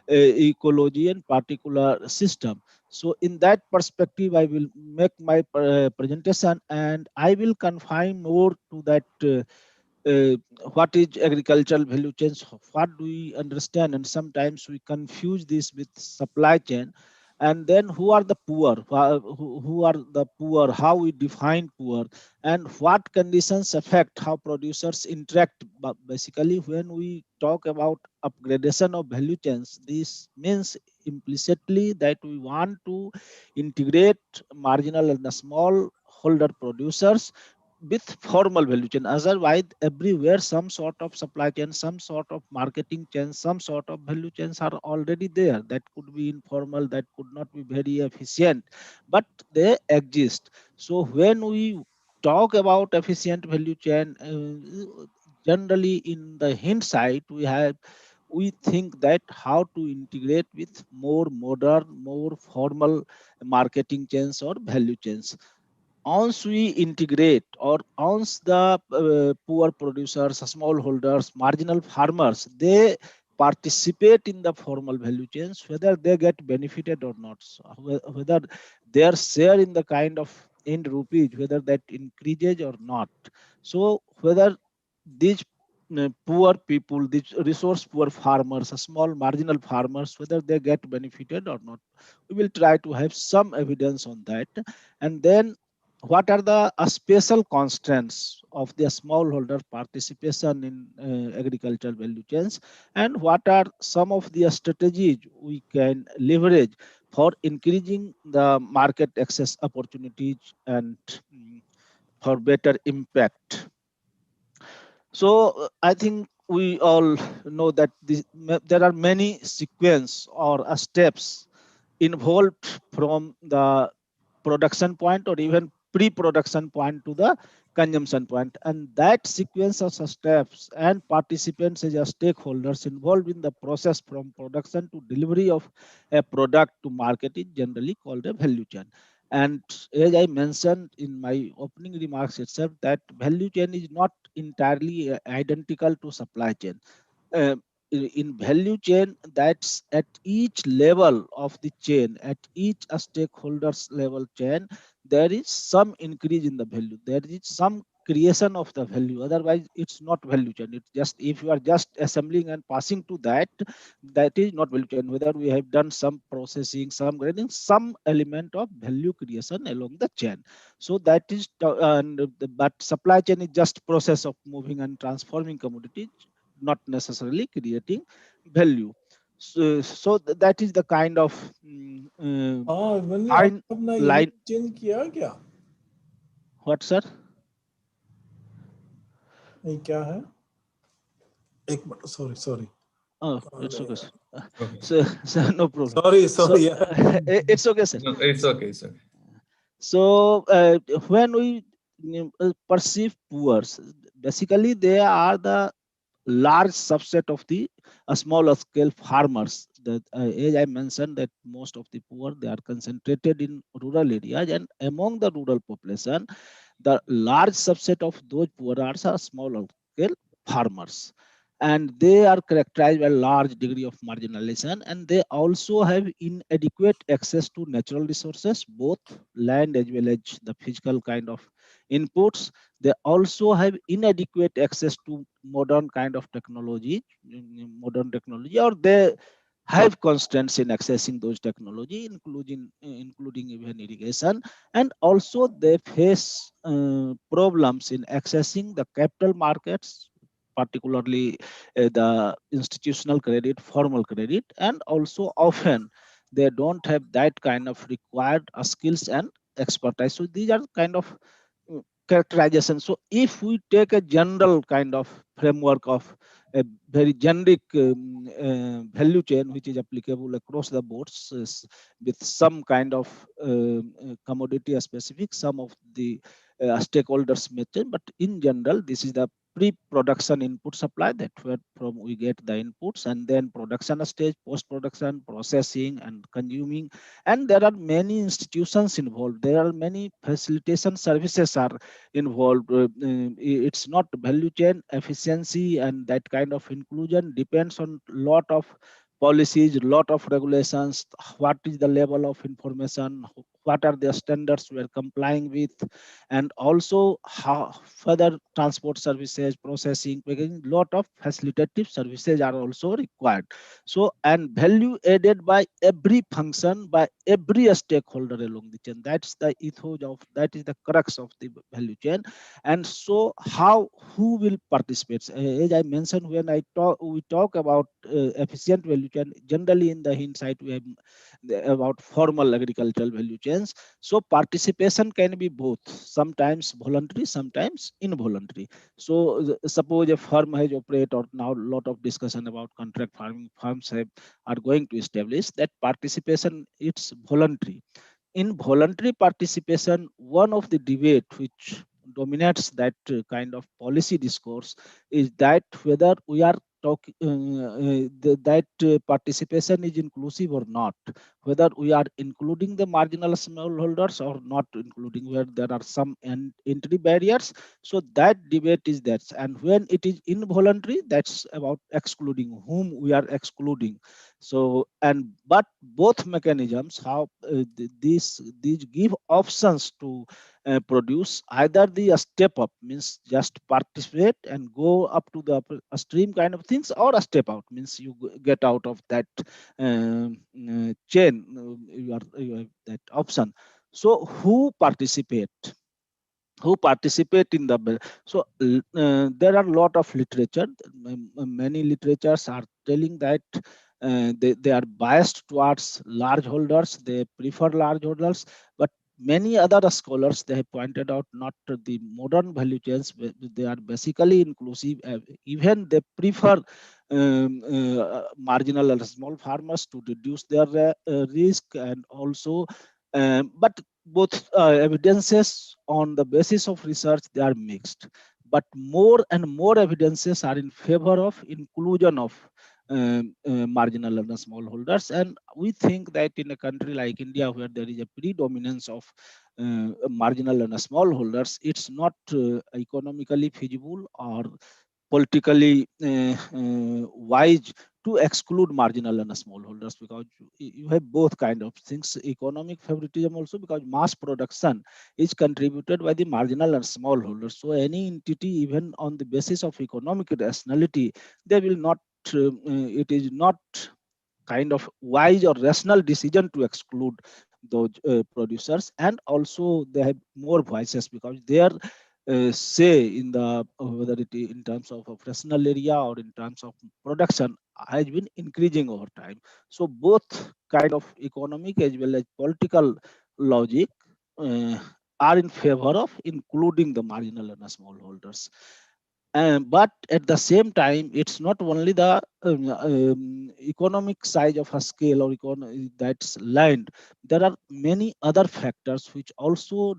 ecology and particular system. So in that perspective, I will make my presentation, and I will confine more to that what is agricultural value chain, what do we understand, and sometimes we confuse this with supply chain. And then who are the poor, who are the poor, how we define poor, and what conditions affect how producers interact. But basically, when we talk about upgradation of value chains, this means implicitly that we want to integrate marginal and the small holder producers with formal value chain. Otherwise, everywhere some sort of supply chain, some sort of marketing chain, some sort of value chains are already there. That could be informal, that could not be very efficient, but they exist. So when we talk about efficient value chain, generally in the hindsight, we think that how to integrate with more modern, more formal marketing chains or value chains. Once we integrate, or once the poor producers, smallholders, marginal farmers, they participate in the formal value chains, whether they get benefited or not, so whether their share in the kind of end rupees, whether that increases or not. So whether these poor people, these resource poor farmers, small marginal farmers, whether they get benefited or not, we will try to have some evidence on that. And then what are the special constraints of the smallholder participation in agricultural value chains, and what are some of the strategies we can leverage for increasing the market access opportunities and for better impact. So I think we all know that there are many sequence or steps involved from the production point or even pre-production point to the consumption point, and that sequence of steps and participants as stakeholders involved in the process from production to delivery of a product to market is generally called a value chain. And as I mentioned in my opening remarks itself, that value chain is not entirely identical to supply chain. uh, in value chain, that's at each level of the chain, at each stakeholders level chain, there is some increase in the value, there is some creation of the value. Otherwise it's not value chain. It's just, if you are just assembling and passing to that, that is not value chain. Whether we have done some processing, some grading, some element of value creation along the chain. So that is but supply chain is just process of moving and transforming commodities, not necessarily creating value. So that is the kind of हाँ बनी fine आपने अपना line. Unit change किया क्या? What, sir? नहीं क्या है? एक minute, sorry. Oh, it's okay, sir. Okay. So no problem. Sorry. So, it's okay, sir. No, it's okay. It's okay. So when we perceive poor, basically they are the large subset of the small scale farmers. That as I mentioned, that most of the poor, they are concentrated in rural areas, and among the rural population, the large subset of those poor are small scale farmers, and they are characterized by a large degree of marginalization, and they also have inadequate access to natural resources, both land as well as the physical kind of inputs. They also have inadequate access to modern kind of technology, or they have constraints in accessing those technology, including even irrigation, and also they face problems in accessing the capital markets, particularly the institutional credit, formal credit, and also often they don't have that kind of required skills and expertise. So these are kind of characterization. So if we take a general kind of framework of a very generic value chain which is applicable across the boards, with some kind of commodity specific, some of the stakeholders method, but in general this is the pre-production input supply, that where from we get the inputs, and then production stage, post-production, processing and consuming, and there are many institutions involved, there are many facilitation services are involved. It's not value chain efficiency, and that kind of inclusion depends on lot of policies, lot of regulations, what is the level of information, what are the standards we are complying with, and also how further transport services, processing, packaging, lot of facilitative services are also required. So, and value added by every function, by every stakeholder along the chain. That's the ethos of, that is the crux of the value chain. And so who will participate? As I mentioned, when we talk about efficient value chain, generally in the hindsight we have about formal agricultural value chains. So participation can be both, sometimes voluntary, sometimes involuntary. So suppose a firm has operate, or now a lot of discussion about contract farming firms are going to establish that participation, it's voluntary. In voluntary participation, one of the debate which dominates that kind of policy discourse is that whether we are talking that participation is inclusive or not, whether we are including the marginal smallholders or not including, where there are some entry barriers. So that debate is that, and when it is involuntary, that's about excluding, whom we are excluding. So, and but both mechanisms, how these give options to produce either the step up, means just participate and go up to the stream kind of things, or a step out, means you get out of that chain. You have that option. So who participate? Who participate in the so there are a lot of literature. Many literatures are telling that they are biased towards large holders, they prefer large holders, but many other scholars, they have pointed out not to the modern value chains, they are basically inclusive. Even they prefer marginal or small farmers to reduce their risk, and also but both evidences on the basis of research, they are mixed, but more and more evidences are in favor of inclusion of marginal and smallholders. And we think that in a country like India, where there is a predominance of marginal and smallholders, it's not economically feasible or politically wise to exclude marginal and smallholders, because you have both kind of things, economic favoritism also, because mass production is contributed by the marginal and smallholders. So any entity, even on the basis of economic rationality, they will not it is not kind of wise or rational decision to exclude those producers. And also they have more voices, because their say in the whether it is in terms of operational area or in terms of production has been increasing over time. So both kind of economic as well as political logic uh, are in favor of including the marginal and smallholders. But at the same time, it's not only the economic size of a scale or that's land. There are many other factors which also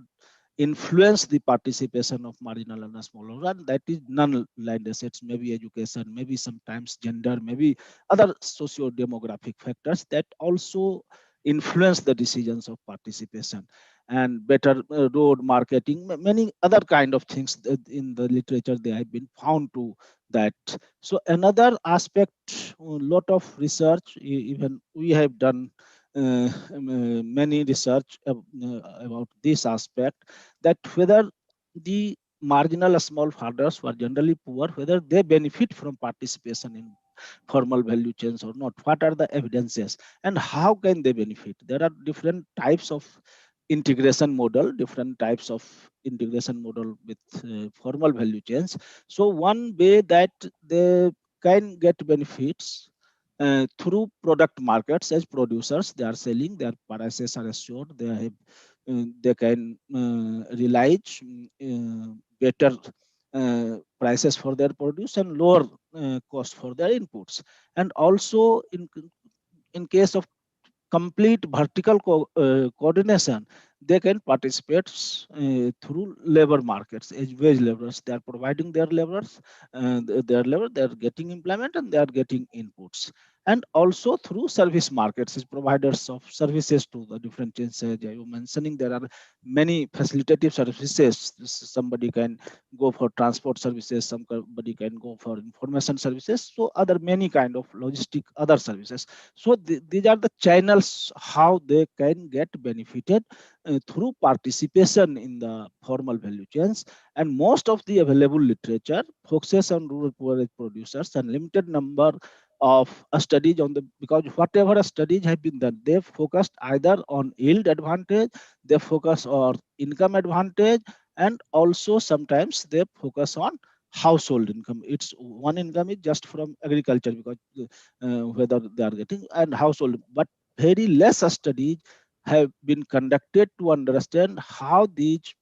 influence the participation of marginal and small, and that is non-land assets, maybe education, maybe sometimes gender, maybe other socio-demographic factors that also influence the decisions of participation. And better road marketing, many other kind of things that in the literature they have been found to that. So another aspect, a lot of research, even we have done many research about this aspect, that whether the marginal small farmers who are generally poor, whether they benefit from participation in formal value chains or not, what are the evidences and how can they benefit. There are different types of integration model, different types of integration model with formal value chains. So one way that they can get benefits through product markets, as producers, they are selling, their prices are assured, they can realize better prices for their produce and lower cost for their inputs. And also in case of complete vertical coordination, they can participate through labor markets as wage laborers. They are providing their laborers, their labor, they are getting employment and they are getting inputs. And also through service markets, as providers of services to the different chains. You mentioning there are many facilitative services. Somebody can go for transport services, somebody can go for information services. So other many kind of logistic other services. So these are the channels how they can get benefited through participation in the formal value chains. And most of the available literature focuses on rural poor producers, and limited number of studies on the, because whatever studies have been done, they focused either on yield advantage, they focus on income advantage, and also sometimes they focus on household income. It's one income is just from agriculture, because whether they are getting and household, but very less studies have been conducted to understand how these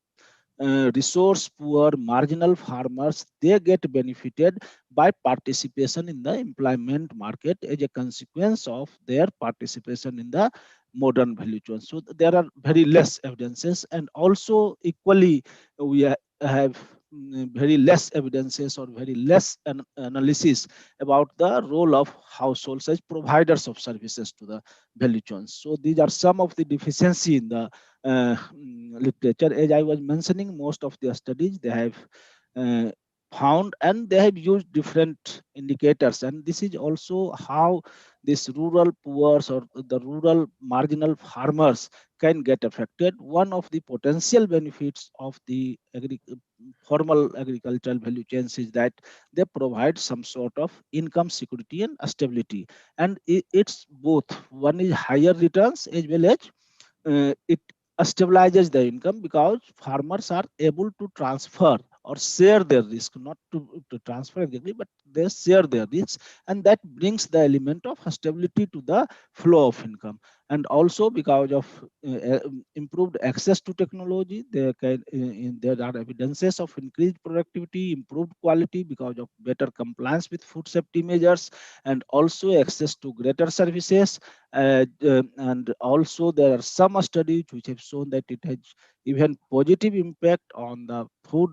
resource poor marginal farmers, they get benefited by participation in the employment market as a consequence of their participation in the modern value chain. So there are very less evidences, and also equally we have very less evidences or very less analysis about the role of households as providers of services to the value chains. So these are some of the deficiency in the literature. As I was mentioning, most of the studies they have uh, found, and they have used different indicators, and this is also how this rural poor or the rural marginal farmers can get affected. One of the potential benefits of the formal agricultural value chains is that they provide some sort of income security and stability, and it's both. One is higher returns as well as it stabilizes the income, because farmers are able to transfer or share their risk, not to transfer exactly, but they share their risks, and that brings the element of stability to the flow of income. And also because of improved access to technology, there are evidences of increased productivity, improved quality because of better compliance with food safety measures, and also access to greater services. And also there are some studies which have shown that it has even positive impact on the food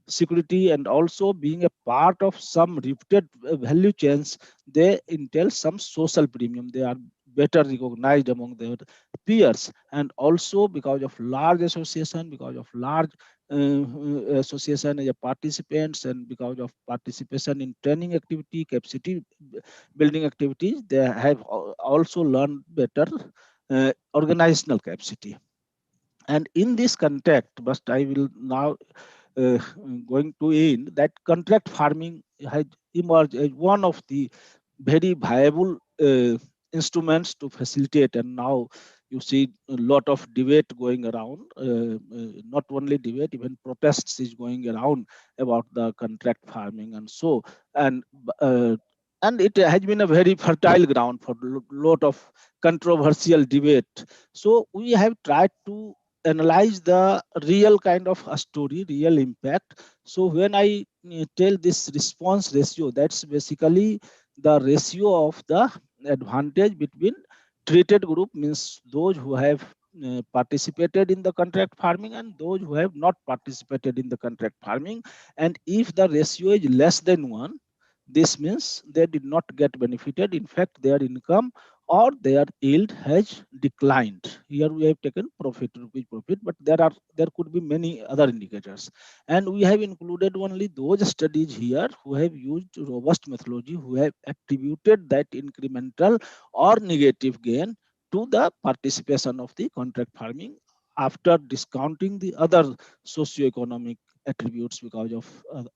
security, and also being a part of some reputed value chains, they entail some social premium. They are better recognized among their peers, and also because of large association, because of large association as a participants, and because of participation in training activity, capacity building activities, they have also learned better organizational capacity. And in this context, but I will now uh, going to end that contract farming has emerged as one of the very viable instruments to facilitate. And now you see a lot of debate going around, not only debate, even protests is going around about the contract farming. And so, and uh, and it has been a very fertile ground for a lot of controversial debate. So we have tried to analyze the real kind of a story, real impact. So when I tell this response ratio, that's basically the ratio of the advantage between treated group, means those who have participated in the contract farming and those who have not participated in the contract farming. And if the ratio is less than 1, this means they did not get benefited. In fact, their income or their yield has declined. Here we have taken profit, rupees profit, but there could be many other indicators. And we have included only those studies here who have used robust methodology, who have attributed that incremental or negative gain to the participation of the contract farming after discounting the other socioeconomic attributes because of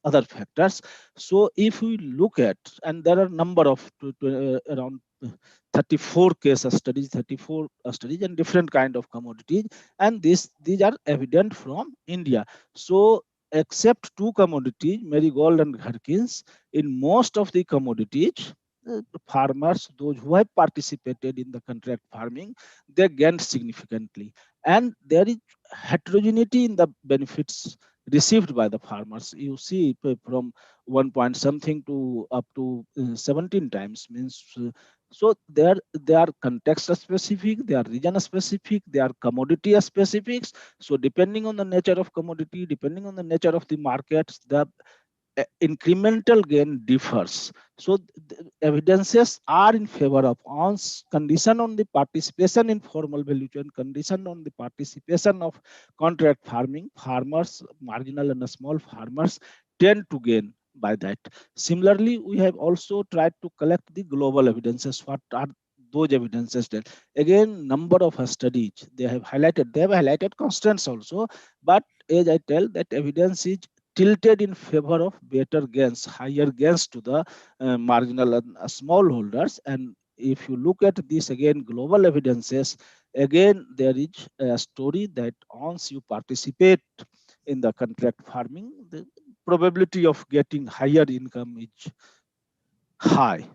other factors. So if we look at, and there are number of around 34 case studies, 34 studies and different kind of commodities, and these are evident from India. So except two commodities, marigold and gherkins, in most of the commodities, farmers, those who have participated in the contract farming, they gained significantly. And there is heterogeneity in the benefits received by the farmers. You see from 1 point something to up to 17 times, means so they are context specific, they are region specific, they are commodity specifics. So depending on the nature of commodity, depending on the nature of the markets, the incremental gain differs. So the evidences are in favor of, on condition on the participation in formal value chain, condition on the participation of contract farming, farmers, marginal and small farmers tend to gain by that. Similarly, we have also tried to collect the global evidences. What are those evidences that, again, number of studies they have highlighted constants also, but as I tell, that evidence is tilted in favor of better gains, higher gains to the marginal and smallholders. And if you look at this again, global evidences, again, there is a story that once you participate in the contract farming, the probability of getting higher income is high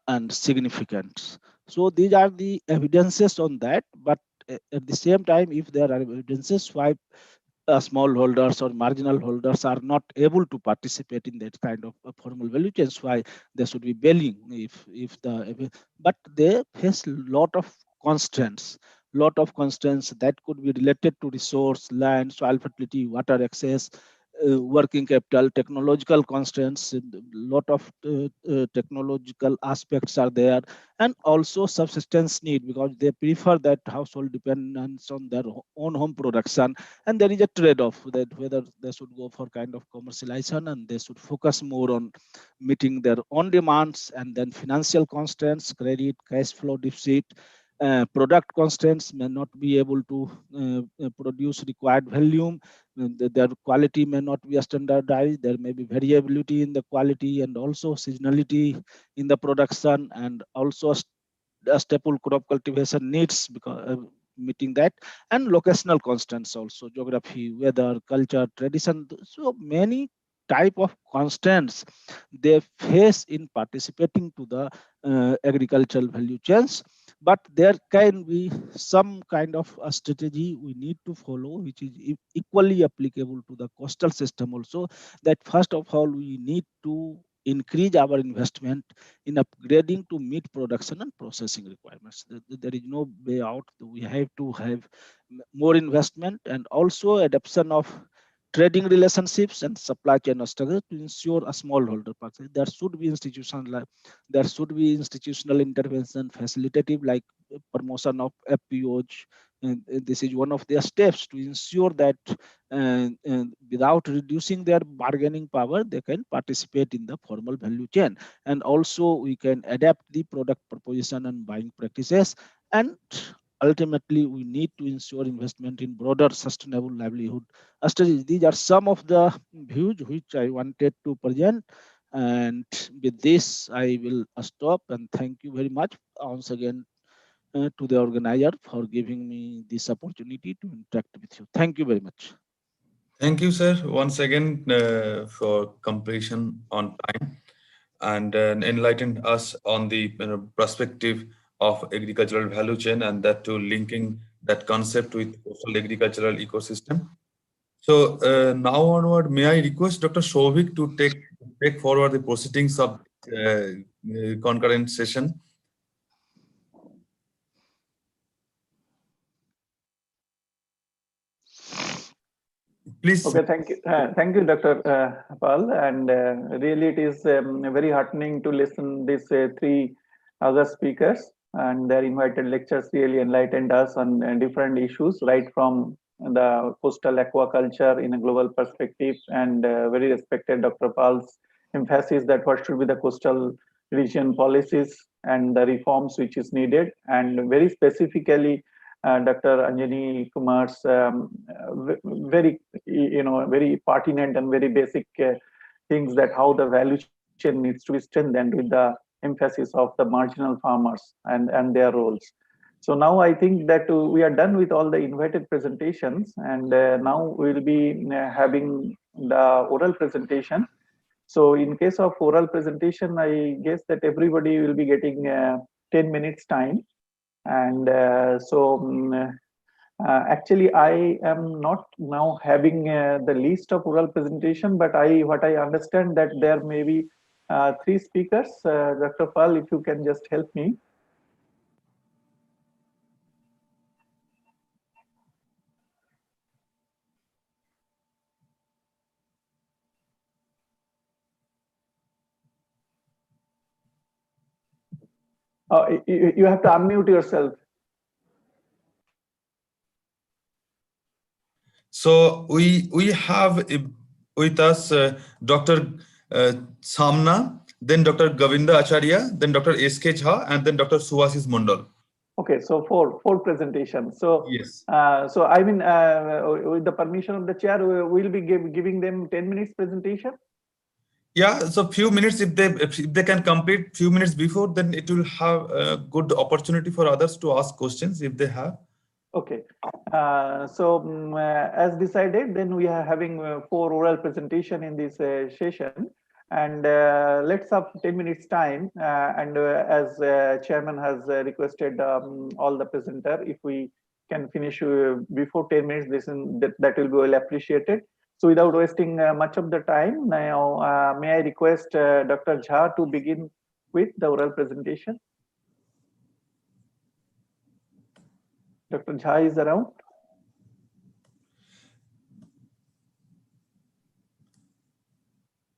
and significant. So these are the evidences on that. But at the same time, if there are evidences why smallholders or marginal holders are not able to participate in that kind of formal value chains, why they should be bailing but they face lot of constraints that could be related to resource, land, soil fertility, water access, working capital, technological constraints. A lot of technological aspects are there, and also subsistence need, because they prefer that household dependence on their own home production. And there is a trade-off that whether they should go for kind of commercialization and they should focus more on meeting their own demands, and then financial constraints, credit, cash flow deficit, product constraints, may not be able to produce required volume. Their quality may not be standardized. There may be variability in the quality, and also seasonality in the production, and also a staple crop cultivation needs, because meeting that, and locational constraints, also geography, weather, culture, tradition. So many type of constraints they face in participating to the agricultural value chains. But there can be some kind of a strategy we need to follow, which is equally applicable to the coastal system also, that first of all we need to increase our investment in upgrading to meet production and processing requirements. There is no way out. We have to have more investment, and also adoption of trading relationships and supply chain structure to ensure a smallholder practice. There should be institutional intervention facilitative, like promotion of FPOs. And this is one of their steps to ensure that without reducing their bargaining power, they can participate in the formal value chain. And also we can adapt the product proposition and buying practices. And ultimately we need to ensure investment in broader sustainable livelihood strategies. These are some of the views which I wanted to present. And with this, I will stop, and thank you very much once again to the organizer for giving me this opportunity to interact with you. Thank you very much. Thank you, sir, once again for completion on time, and enlightened us on the perspective of agricultural value chain, and that too linking that concept with coastal agricultural ecosystem. So now onward, may I request Dr. Souvik to take forward the proceedings of concurrent session. Please. Okay, thank you, Dr. Pal. And really, it is very heartening to listen these three other speakers, and their invited lectures really enlightened us on different issues, right from the coastal aquaculture in a global perspective, and very respected Dr. Pal's emphasis that what should be the coastal region policies and the reforms which is needed, and very specifically Dr. Anjani Kumar's very pertinent and very basic things, that how the value chain needs to be strengthened with the emphasis of the marginal farmers and their roles. So now I think that we are done with all the invited presentations, and now we will be having the oral presentation. So in case of oral presentation, I guess that everybody will be getting 10 minutes time. And actually, I am not now having the list of oral presentation, but what I understand that there may be three speakers. Dr. Pal, if you can just help me. You have to unmute yourself. So we have with us Dr. Samna, then Dr. Govinda Acharya, then Dr. S.K. Jha, and then Dr. Subhasis Mondal. Okay, so four presentations. So yes. So I mean, with the permission of the chair, we'll be giving them 10 minutes presentation. Yeah, so few minutes, if they can complete few minutes before, then it will have a good opportunity for others to ask questions if they have. Okay, as decided, then we are having 4 oral presentation in this session. And let's have 10 minutes time. And as chairman has requested all the presenter, if we can finish before 10 minutes, that will be well appreciated. So without wasting much of the time, now may I request Dr. Jha to begin with the oral presentation. Dr. Jha is around.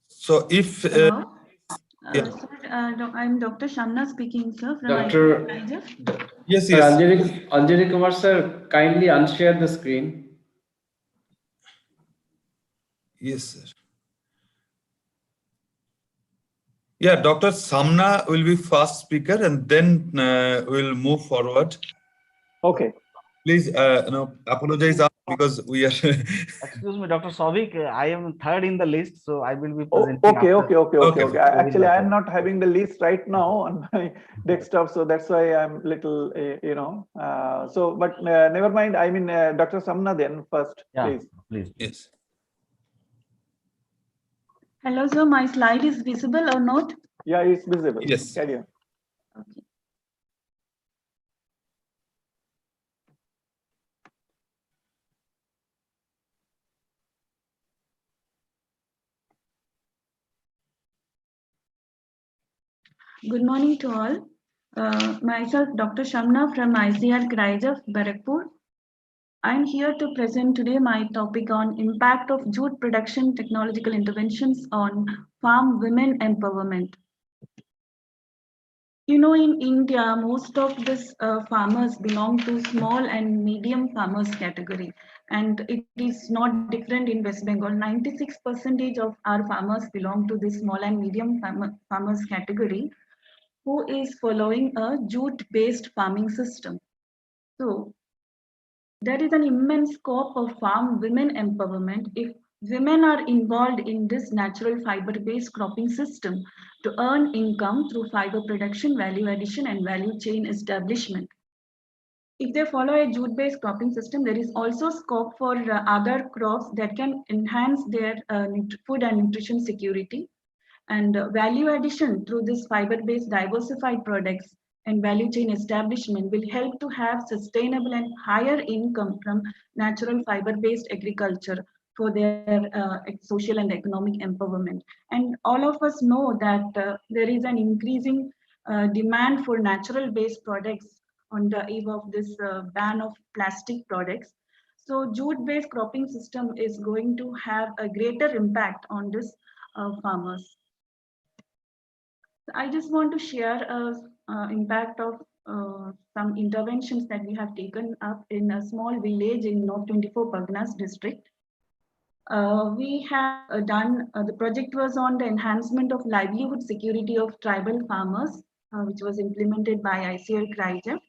So if Hello. yeah. Sir, I'm Dr. Shamna speaking, sir, from Dr. ICIJ. Yes, Sir, yes. Anjali Kumar sir, kindly unshare the screen. Yes, sir. Yeah, Dr. Samna will be first speaker, and then we'll move forward. Okay. Please, apologize because we are. Excuse me, Dr. Souvik, I am third in the list, so I will be Oh, presenting. okay. Actually, I am not having the list right now on my desktop, so that's why I'm little, but never mind. I mean, Dr. Samna then first, Yeah, please. Yes. Hello, sir. My slide is visible or not? Yeah, it's visible. Yes. Carry on. Okay. Good morning to all. Myself, Dr. Shamna from ICR Kraija, Barakpur. I am here to present today my topic on impact of jute production technological interventions on farm women empowerment. You know, in India, most of these farmers belong to small and medium farmers category, and it is not different in West Bengal. 96% of our farmers belong to this small and medium farmers category, who is following a jute-based farming system. So there is an immense scope of farm women empowerment if women are involved in this natural fiber-based cropping system to earn income through fiber production, value addition, and value chain establishment. If they follow a jute-based cropping system, there is also scope for other crops that can enhance their food and nutrition security. And value addition through this fiber-based diversified products and value chain establishment will help to have sustainable and higher income from natural fiber-based agriculture for their social and economic empowerment. And all of us know that there is an increasing demand for natural-based products on the eve of this ban of plastic products. So jute-based cropping system is going to have a greater impact on this farmers. I just want to share impact of some interventions that we have taken up in a small village in North 24 Parganas district. We have done, the project was on the enhancement of livelihood security of tribal farmers, which was implemented by ICL Kraija.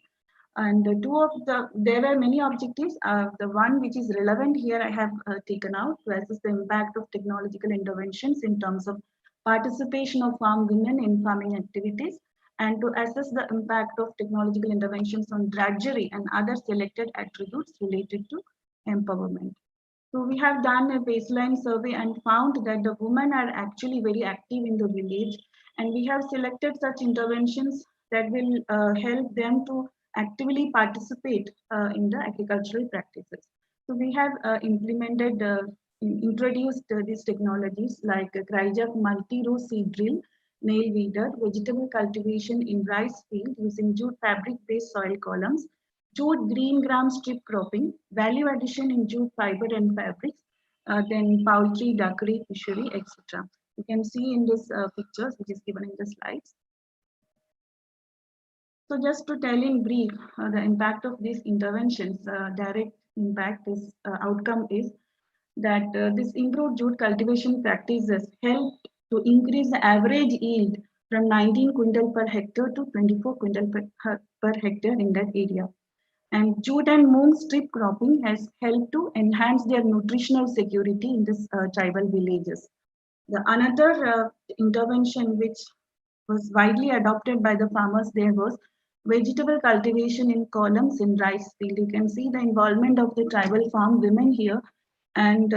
And there were many objectives. The one which is relevant here I have taken out to assess the impact of technological interventions in terms of participation of farm women in farming activities, and to assess the impact of technological interventions on drudgery and other selected attributes related to empowerment. So we have done a baseline survey and found that the women are actually very active in the village, and we have selected such interventions that will help them to actively participate in the agricultural practices. So we have introduced these technologies like Kraija multi-row seed drill, nail weeder, vegetable cultivation in rice field using jute fabric-based soil columns, jute green gram strip cropping, value addition in jute fiber and fabrics, then poultry, duckery, fishery, etc. You can see in this pictures which is given in the slides. So just to tell in brief, the impact of these interventions, direct impact is outcome is that this improved jute cultivation practices help to increase the average yield from 19 quintal per hectare to 24 quintal per hectare in that area. And jute and moong strip cropping has helped to enhance their nutritional security in this tribal villages. The another intervention which was widely adopted by the farmers there was vegetable cultivation in columns in rice field. You can see the involvement of the tribal farm women here, and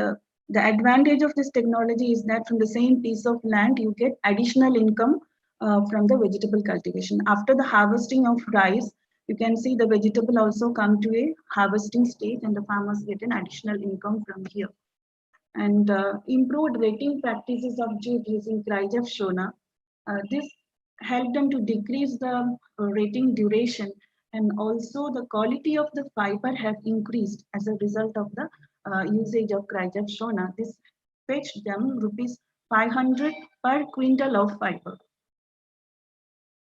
The advantage of this technology is that from the same piece of land, you get additional income from the vegetable cultivation. After the harvesting of rice, you can see the vegetable also come to a harvesting stage and the farmers get an additional income from here. And improved rating practices of jute using Kryjev Shona. This helped them to decrease the rating duration, and also the quality of the fiber have increased as a result of the usage of Kryjev Shona. This fetched them rupees 500 per quintal of fiber.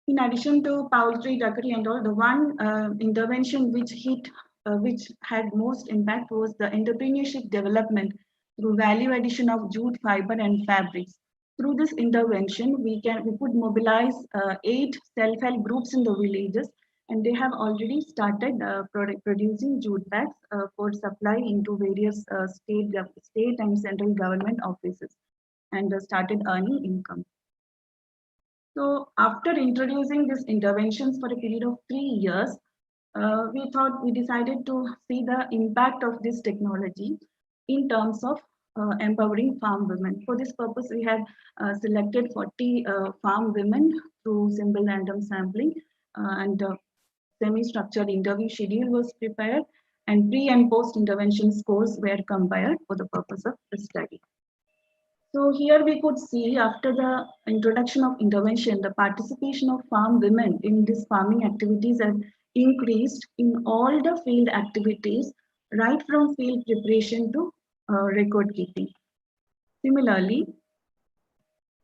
In addition to poultry, duckery, and all, the one intervention which had most impact was the entrepreneurship development through value addition of jute fiber and fabrics. Through this intervention, we could mobilize 8 self-help groups in the villages, and they have already started producing jute bags for supply into various state and central government offices, and started earning income. So after introducing these interventions for a period of 3 years, we decided to see the impact of this technology in terms of empowering farm women. For this purpose, we had selected 40 farm women through simple random sampling, and semi-structured interview schedule was prepared, and pre and post intervention scores were compared for the purpose of the study. So here we could see, after the introduction of intervention, the participation of farm women in these farming activities have increased in all the field activities, right from field preparation to record keeping. Similarly,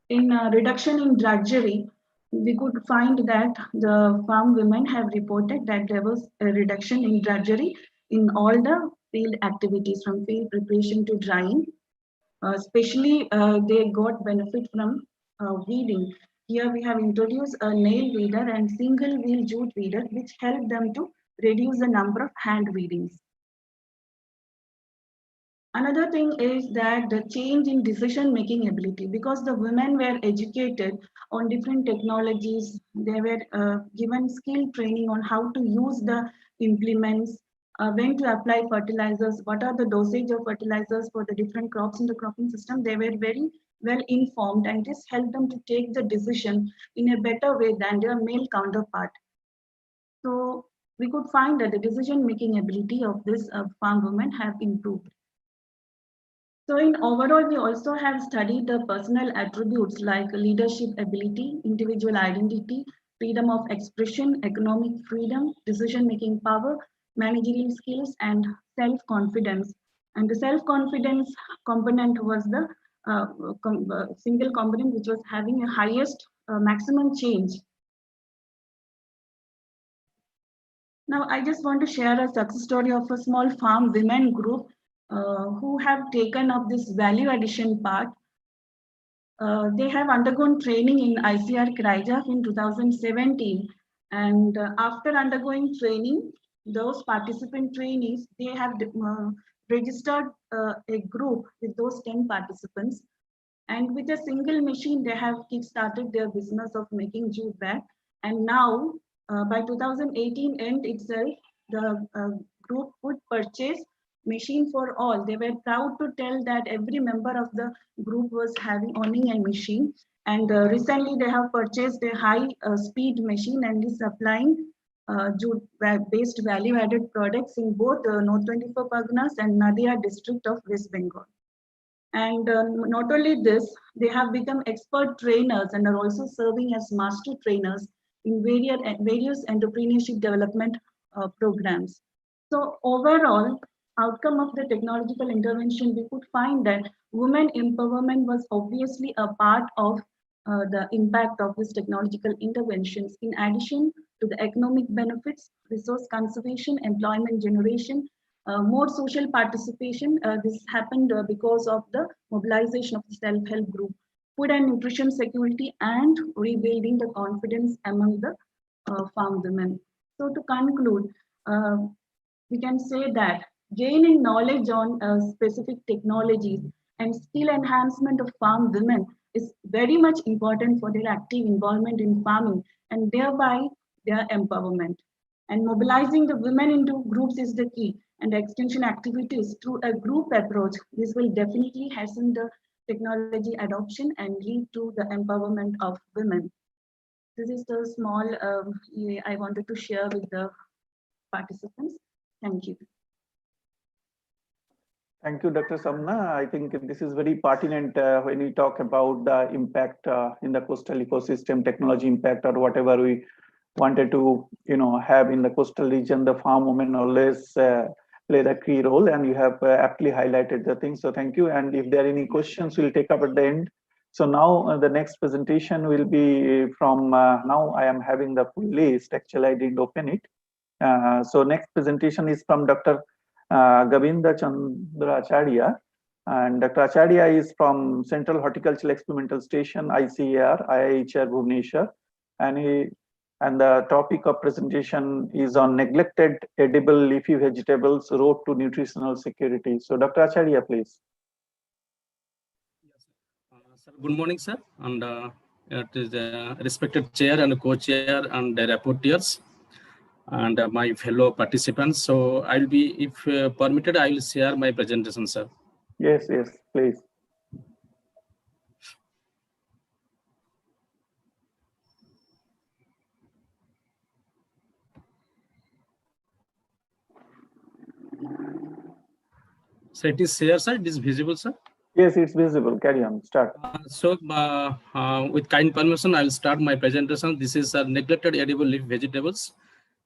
in reduction in drudgery, we could find that the farm women have reported that there was a reduction in drudgery in all the field activities, from field preparation to drying. Especially, they got benefit from weeding. Here we have introduced a nail weeder and single wheel jute weeder, which helped them to reduce the number of hand weedings. Another thing is that the change in decision-making ability, because the women were educated on different technologies, they were given skill training on how to use the implements, when to apply fertilizers, what are the dosage of fertilizers for the different crops in the cropping system. They were very well informed, and this helped them to take the decision in a better way than their male counterpart. So we could find that the decision-making ability of this farm women have improved. So in overall, we also have studied the personal attributes like leadership ability, individual identity, freedom of expression, economic freedom, decision-making power, managerial skills, and self-confidence. And the self-confidence component was the single component which was having a highest maximum change. Now, I just want to share a success story of a small farm women group who have taken up this value addition part. They have undergone training in ICR Kryjev in 2017, and after undergoing training, those participant trainees, they have registered a group with those 10 participants, and with a single machine, they have kick-started their business of making jute bag. And now, by 2018 end itself, the group would purchase machine for all. They were proud to tell that every member of the group was owning a machine. And recently they have purchased a high speed machine and is supplying jute-based value-added products in both North 24 Parganas and Nadia district of West Bengal. And not only this, they have become expert trainers and are also serving as master trainers in various entrepreneurship development programs. So overall, outcome of the technological intervention, we could find that women empowerment was obviously a part of the impact of these technological interventions. In addition to the economic benefits, resource conservation, employment generation, more social participation. This happened because of the mobilization of the self-help group, food and nutrition security, and rebuilding the confidence among the farm women. So to conclude, we can say that gaining knowledge on specific technologies and skill enhancement of farm women is very much important for their active involvement in farming and thereby their empowerment. And mobilizing the women into groups is the key. And extension activities through a group approach, this will definitely hasten the technology adoption and lead to the empowerment of women. This is the small I wanted to share with the participants. Thank you. Thank you, Dr. Samna. I think this is very pertinent when we talk about the impact in the coastal ecosystem, technology impact, or whatever we wanted to, have in the coastal region. The farm women always play the key role, and you have aptly highlighted the things. So thank you. And if there are any questions, we'll take up at the end. So now the next presentation will be from, now I am having the full list. Actually, I didn't open it. So next presentation is from Dr. Govinda Chandra Acharya. And Dr. Acharya is from Central Horticultural Experimental Station, ICAR, IIHR Bhubaneswar. And the topic of presentation is on neglected edible leafy vegetables, road to nutritional security. So Dr. Acharya, please. Sir, good morning, sir. And it is respected chair and co-chair and the rapporteurs and my fellow participants. So I'll be, if permitted, I will share my presentation, sir. Yes, please. So it is here, sir. It is visible, sir. Yes, it's visible. Carry on. Start. With kind permission, I will start my presentation. This is neglected edible leaf vegetables.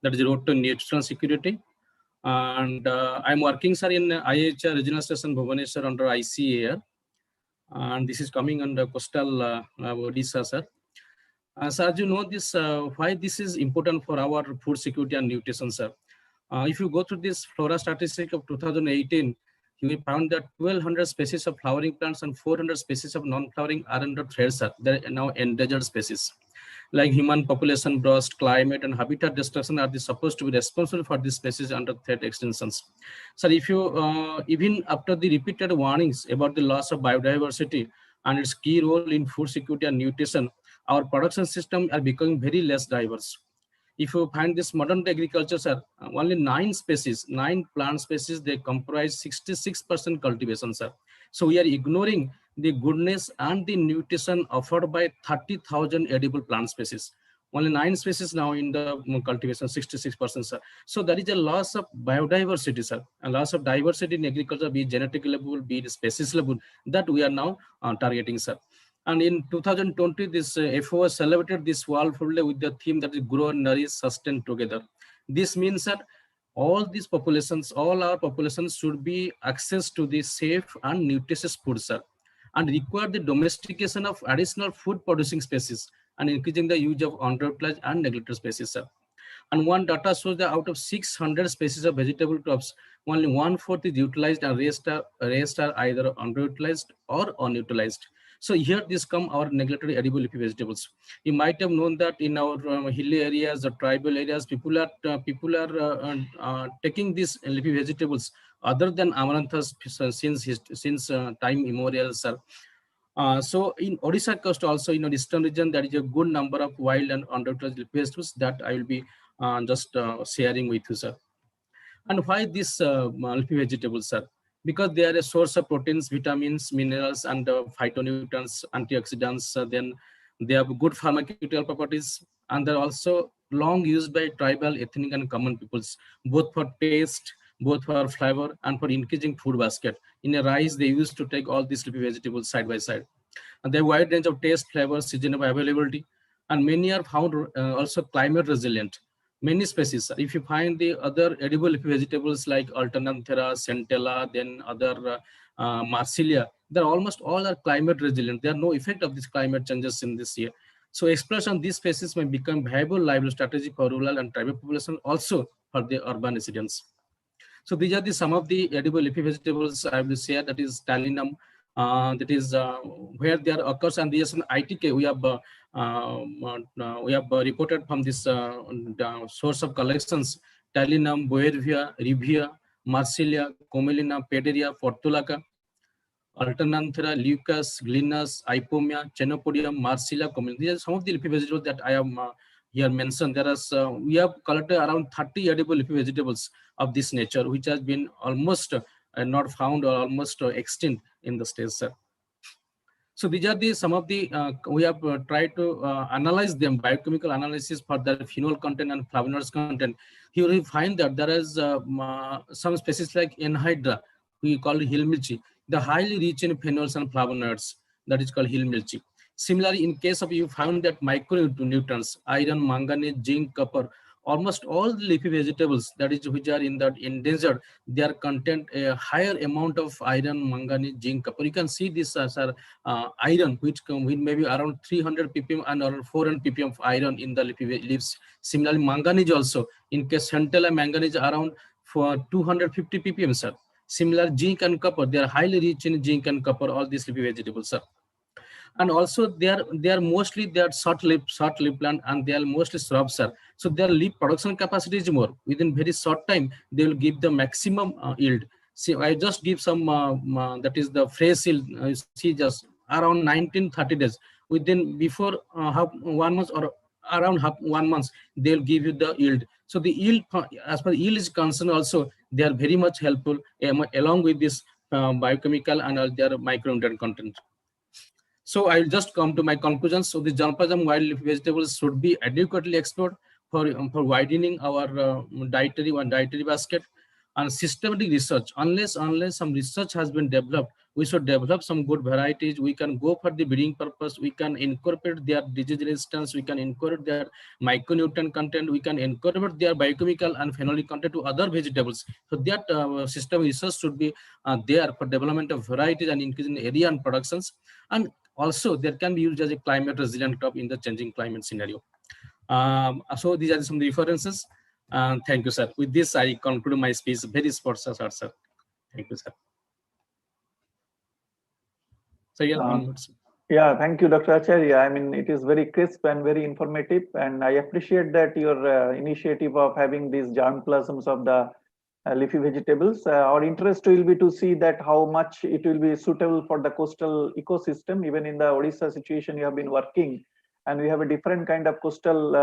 That is road to nutritional security. And I'm working, sir, in IHR Regional Station Bhubaneswar under ICAR. And this is coming under coastal Odisha, sir. So as you know, this why this is important for our food security and nutrition, sir. If you go through this flora statistic of 2018, we found that 1,200 species of flowering plants and 400 species of non-flowering are under threat, sir. They are now endangered species. Like human population burst, climate, and habitat destruction are supposed to be responsible for these species under threat extensions. Sir, if you even after the repeated warnings about the loss of biodiversity and its key role in food security and nutrition, our production system are becoming very less diverse. If you find this modern agriculture, sir, only 9 plant species, they comprise 66% cultivation, sir. So we are ignoring the goodness and the nutrition offered by 30,000 edible plant species. Only 9 species now in the cultivation, 66%, sir. So there is a loss of biodiversity, sir. A loss of diversity in agriculture, be it genetic level, be it species level, that we are now targeting, sir. And in 2020, this FAO celebrated this World Food Day with the theme that is grow, nourish, sustain together. This means that all these populations, all our populations should be access to the safe and nutritious food, sir, and require the domestication of additional food producing species and increasing the use of underutilized and neglected species, sir. And one data shows that out of 600 species of vegetable crops, only 1/4 is utilized and rest are either underutilized or unutilized. So here this come our neglected edible leafy vegetables. You might have known that in our hilly areas or tribal areas, people are taking these leafy vegetables other than amaranthus since time immemorial, sir. So in Odisha coast also, in the eastern region, there is a good number of wild and underutilized leafy vegetables that I will be just sharing with you, sir. And why these leafy vegetables, sir? Because they are a source of proteins, vitamins, minerals, and phytonutrients, antioxidants. Then they have good pharmaceutical properties, and they're also long used by tribal, ethnic, and common peoples, both for taste, both for flavor, and for increasing food basket. In a rice, they used to take all these leafy vegetables side by side. And they have a wide range of taste, flavor, seasonal availability, and many are found also climate resilient. Many species. If you find the other edible leafy vegetables like Alternanthera, Centella, then other Marsilia, they're almost all are climate resilient. There are no effect of these climate changes in this year. So exploration of these species may become viable livelihood strategy for rural and tribal population, also for the urban residents. So these are some of the edible leafy vegetables I will share. That is Talinum. That is where there occurs, and there's an ITK. We have reported from this source of collections: Talinum, Boervia, Rivia, Marsilia, Commelina, Pederia, Portulaca, Alternanthera, Leucas, Glinus, Ipomia, Chenopodium, Marsilia, Commelina. These are some of the leafy vegetables that I am here mentioned, there is we have collected around 30 edible leafy vegetables of this nature, which has been almost not found or almost extinct in the state, sir. So these are the some of the we have tried to analyze them, biochemical analysis for their phenol content and flavonoids content. Here we find that there is some species like Enhydra, we call it hill milchi, the highly rich in phenols and flavonoids, that is called hill milchi. Similarly, in case of you found that micronutrients, iron, manganese, zinc, copper, almost all the leafy vegetables that is which are in that endangered, they are contain a higher amount of iron, manganese, zinc, copper. You can see this as iron, which may be around 300 ppm and around 400 ppm of iron in the leafy leaves. Similarly, manganese also, in case centella manganese around for 250 ppm, sir. Similar zinc and copper, they are highly rich in zinc and copper, all these leafy vegetables, sir. And also they are mostly they are short-lived plant, and they are mostly shrubs, sir. So their leaf production capacity is more. Within very short time, they will give the maximum yield. See, I just give some that is the fresh yield. See, just around 19-30 days. Within before half 1 month or around half 1 month, they'll give you the yield. So the yield, as far as yield is concerned, also they are very much helpful along with this biochemical and their micronutrient content. So I'll just come to my conclusions. So the germplasm wild leaf vegetables should be adequately explored for widening our dietary basket, and systematic research. Unless some research has been developed, we should develop some good varieties. We can go for the breeding purpose. We can incorporate their disease resistance. We can incorporate their micronutrient content. We can incorporate their biochemical and phenolic content to other vegetables. So that system research should be there for development of varieties and increasing area and productions. And also, there can be used as a climate resilient crop in the changing climate scenario. So these are some references. Thank you, sir. With this, I conclude my speech. Very short, sir. Thank you, sir. So yeah, thank you, Dr. Acharya. I mean, it is very crisp and very informative, and I appreciate that your initiative of having these germplasms of the leafy vegetables. Our interest will be to see that how much it will be suitable for the coastal ecosystem. Even in the Odisha situation, you have been working, and we have a different kind of coastal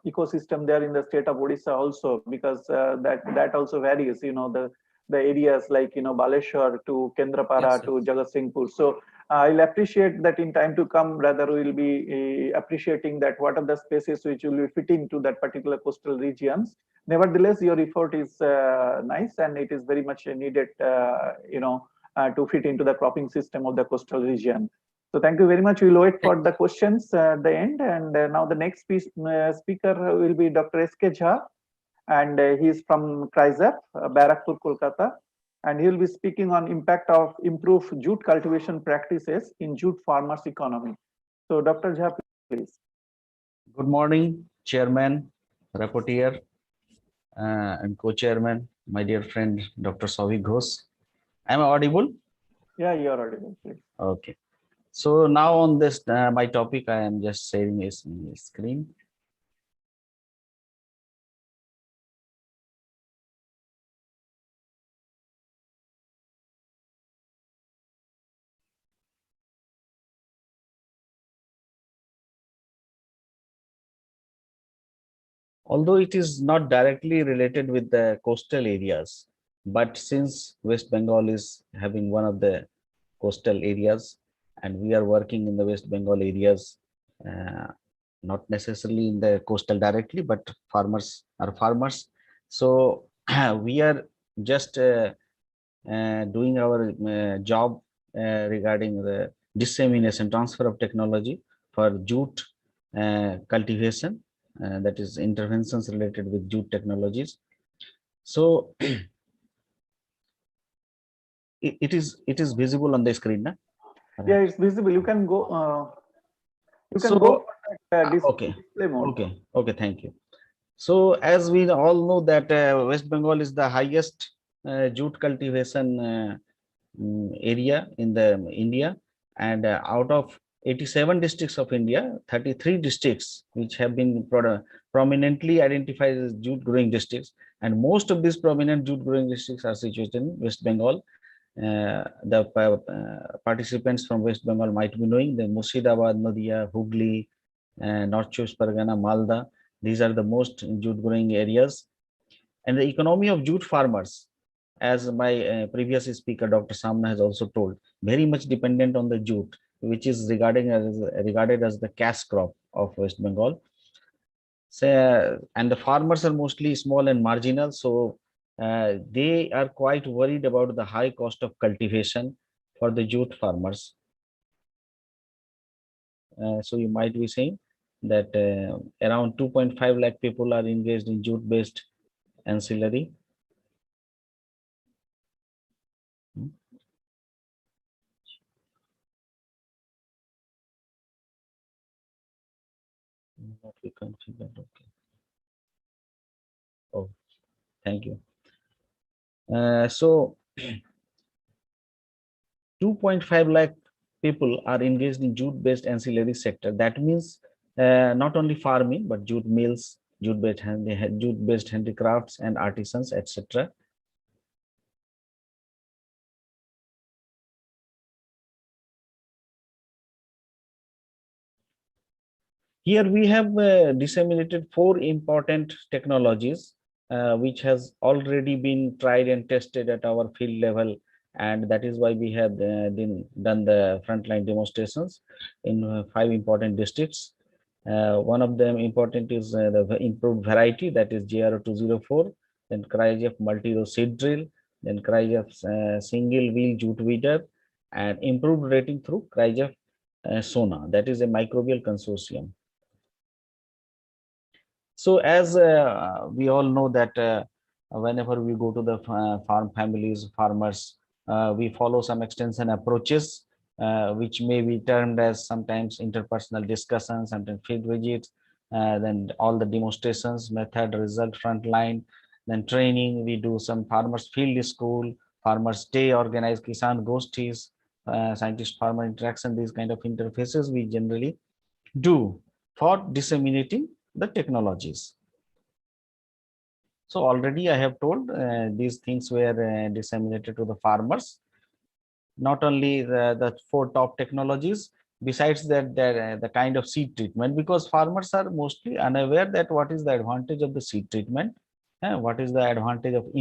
ecosystem there in the state of Odisha also, because that also varies. You know, the areas like, you know, Baleshwar to Kendrapara, yes, to Jagatsinghpur. So I'll appreciate that in time to come. Rather, we will be appreciating that what are the spaces which will be fitting to that particular coastal regions. Nevertheless, your effort is nice, and it is very much needed, to fit into the cropping system of the coastal region. So thank you very much. We'll wait for the questions at the end. And now the next speaker will be Dr. S.K. Jha, and he is from Chrysap, Barakpur, Kolkata. And he will be speaking on impact of improved jute cultivation practices in jute farmers' economy. So Dr. Jha, please. Good morning, Chairman, Rapporteur, and Co-Chairman, my dear friend, Dr. Souvik Ghosh. Am I audible? Yeah, you are audible, please. Okay. So now on this, my topic, I am just sharing is in the screen. Although it is not directly related with the coastal areas, but since West Bengal is having one of the coastal areas, and we are working in the West Bengal areas, not necessarily in the coastal directly, but farmers are farmers. So we are just doing our job regarding the dissemination, transfer of technology for jute cultivation. That is interventions related with jute technologies. So it is visible on the screen, na? Yeah, it's visible. You can go. You can go. Okay. Okay. Thank you. So as we all know that West Bengal is the highest jute cultivation area in the India, and out of 87 districts of India, 33 districts which have been prominently identified as jute growing districts, and most of these prominent jute growing districts are situated in West Bengal. The participants from West Bengal might be knowing the Murshidabad, Nadia, Hooghly, North Chobbish Pargana, Malda. These are the most jute growing areas. And the economy of jute farmers, as my previous speaker, Dr. Samna, has also told, very much dependent on the jute, which is regarded as the cash crop of West Bengal. So, and the farmers are mostly small and marginal, so they are quite worried about the high cost of cultivation for the jute farmers. So you might be saying that around 2.5 lakh people are engaged in jute-based ancillary. Not be configured. Okay. Oh, thank you. So 2.5 lakh people are engaged in jute-based ancillary sector. That means not only farming, but jute mills, jute-based handicrafts and artisans, etc. Here we have disseminated 4 important technologies which has already been tried and tested at our field level, and that is why we have done the frontline demonstrations in 5 important districts. One of them important is the improved variety, that is JR204, then Cryogef multi-row seed drill, then Cryogef single wheel jute weeder, and improved rating through Cryogef Sona, that is a microbial consortium. So as we all know that whenever we go to the farmers, we follow some extension approaches, which may be termed as sometimes interpersonal discussions, sometimes field visits, then all the demonstrations, method, result, frontline, then training. We do some farmers field school, farmers day, organized Kisan Gostis, scientist farmer interaction, these kind of interfaces we generally do for disseminating the technologies. So already I have told these things were disseminated to the farmers. Not only the 4 top technologies, besides that the kind of seed treatment, because farmers are mostly unaware that what is the advantage of the seed treatment, what is the advantage of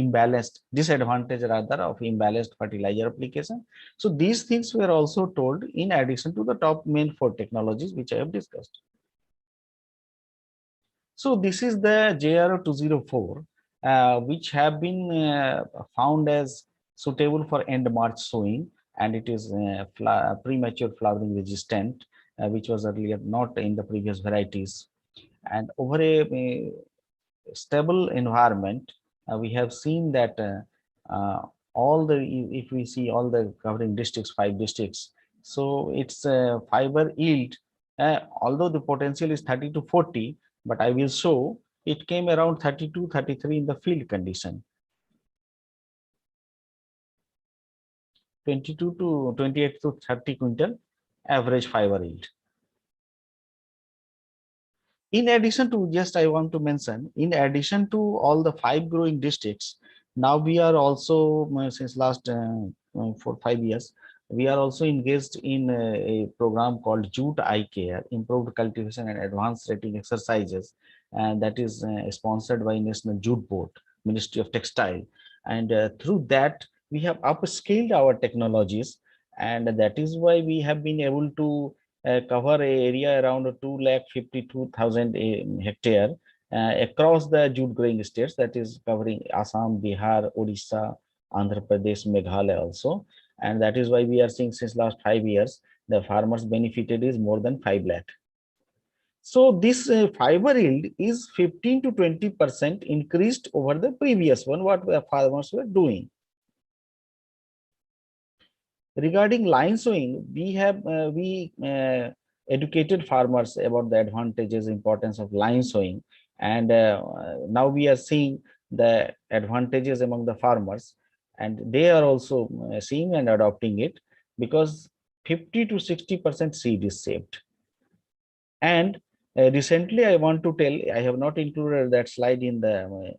disadvantage rather of imbalanced fertilizer application. So these things were also told in addition to the top main 4 technologies which I have discussed. So this is the JR204, which have been found as suitable for end March sowing, and it is premature flowering resistant, which was earlier not in the previous varieties. And over a stable environment, we have seen that if we see all the covering districts, 5 districts, so its fiber yield, although the potential is 30 to 40, but I will show it came around 32, 33 in the field condition. 22 to 28 to 30 quintal average fiber yield. In addition to, just I want to mention, in addition to all the 5 growing districts, now we are also, since last 4-5 years, we are also engaged in a program called Jute Eye Care, Improved Cultivation and Advanced Rating Exercises, and that is sponsored by National Jute Board, Ministry of Textile. And through that, we have upscaled our technologies, and that is why we have been able to cover an area around 252,000 hectare across the jute growing states, that is covering Assam, Bihar, Odisha, Andhra Pradesh, Meghalaya also. And that is why we are seeing since last 5 years, the farmers benefited is more than 5 lakh. So this fiber yield is 15 to 20% increased over the previous one, what the farmers were doing. Regarding line sowing, we have educated farmers about the advantages, importance of line sowing, and now we are seeing the advantages among the farmers, and they are also seeing and adopting it, because 50 to 60% seed is saved. And recently I want to tell, I have not included that slide in the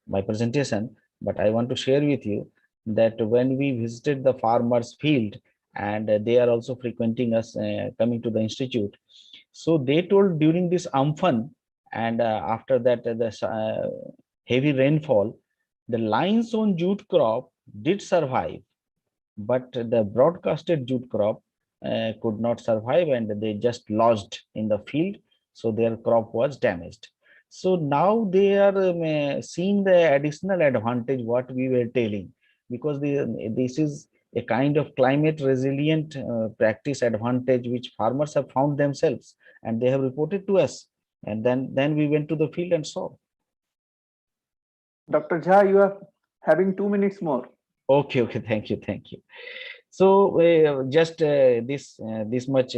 my presentation, but I want to share with you that when we visited the farmers field, and they are also frequenting us, coming to the institute, so they told during this Amphan, and after that the heavy rainfall, the limestone jute crop did survive, but the broadcasted jute crop could not survive, and they just lodged in the field, so their crop was damaged. So now they are seeing the additional advantage what we were telling, because this is a kind of climate resilient practice advantage which farmers have found themselves, and they have reported to us, and then we went to the field and saw. Dr. Jha, you are having 2 minutes more. Okay, thank you. So just this much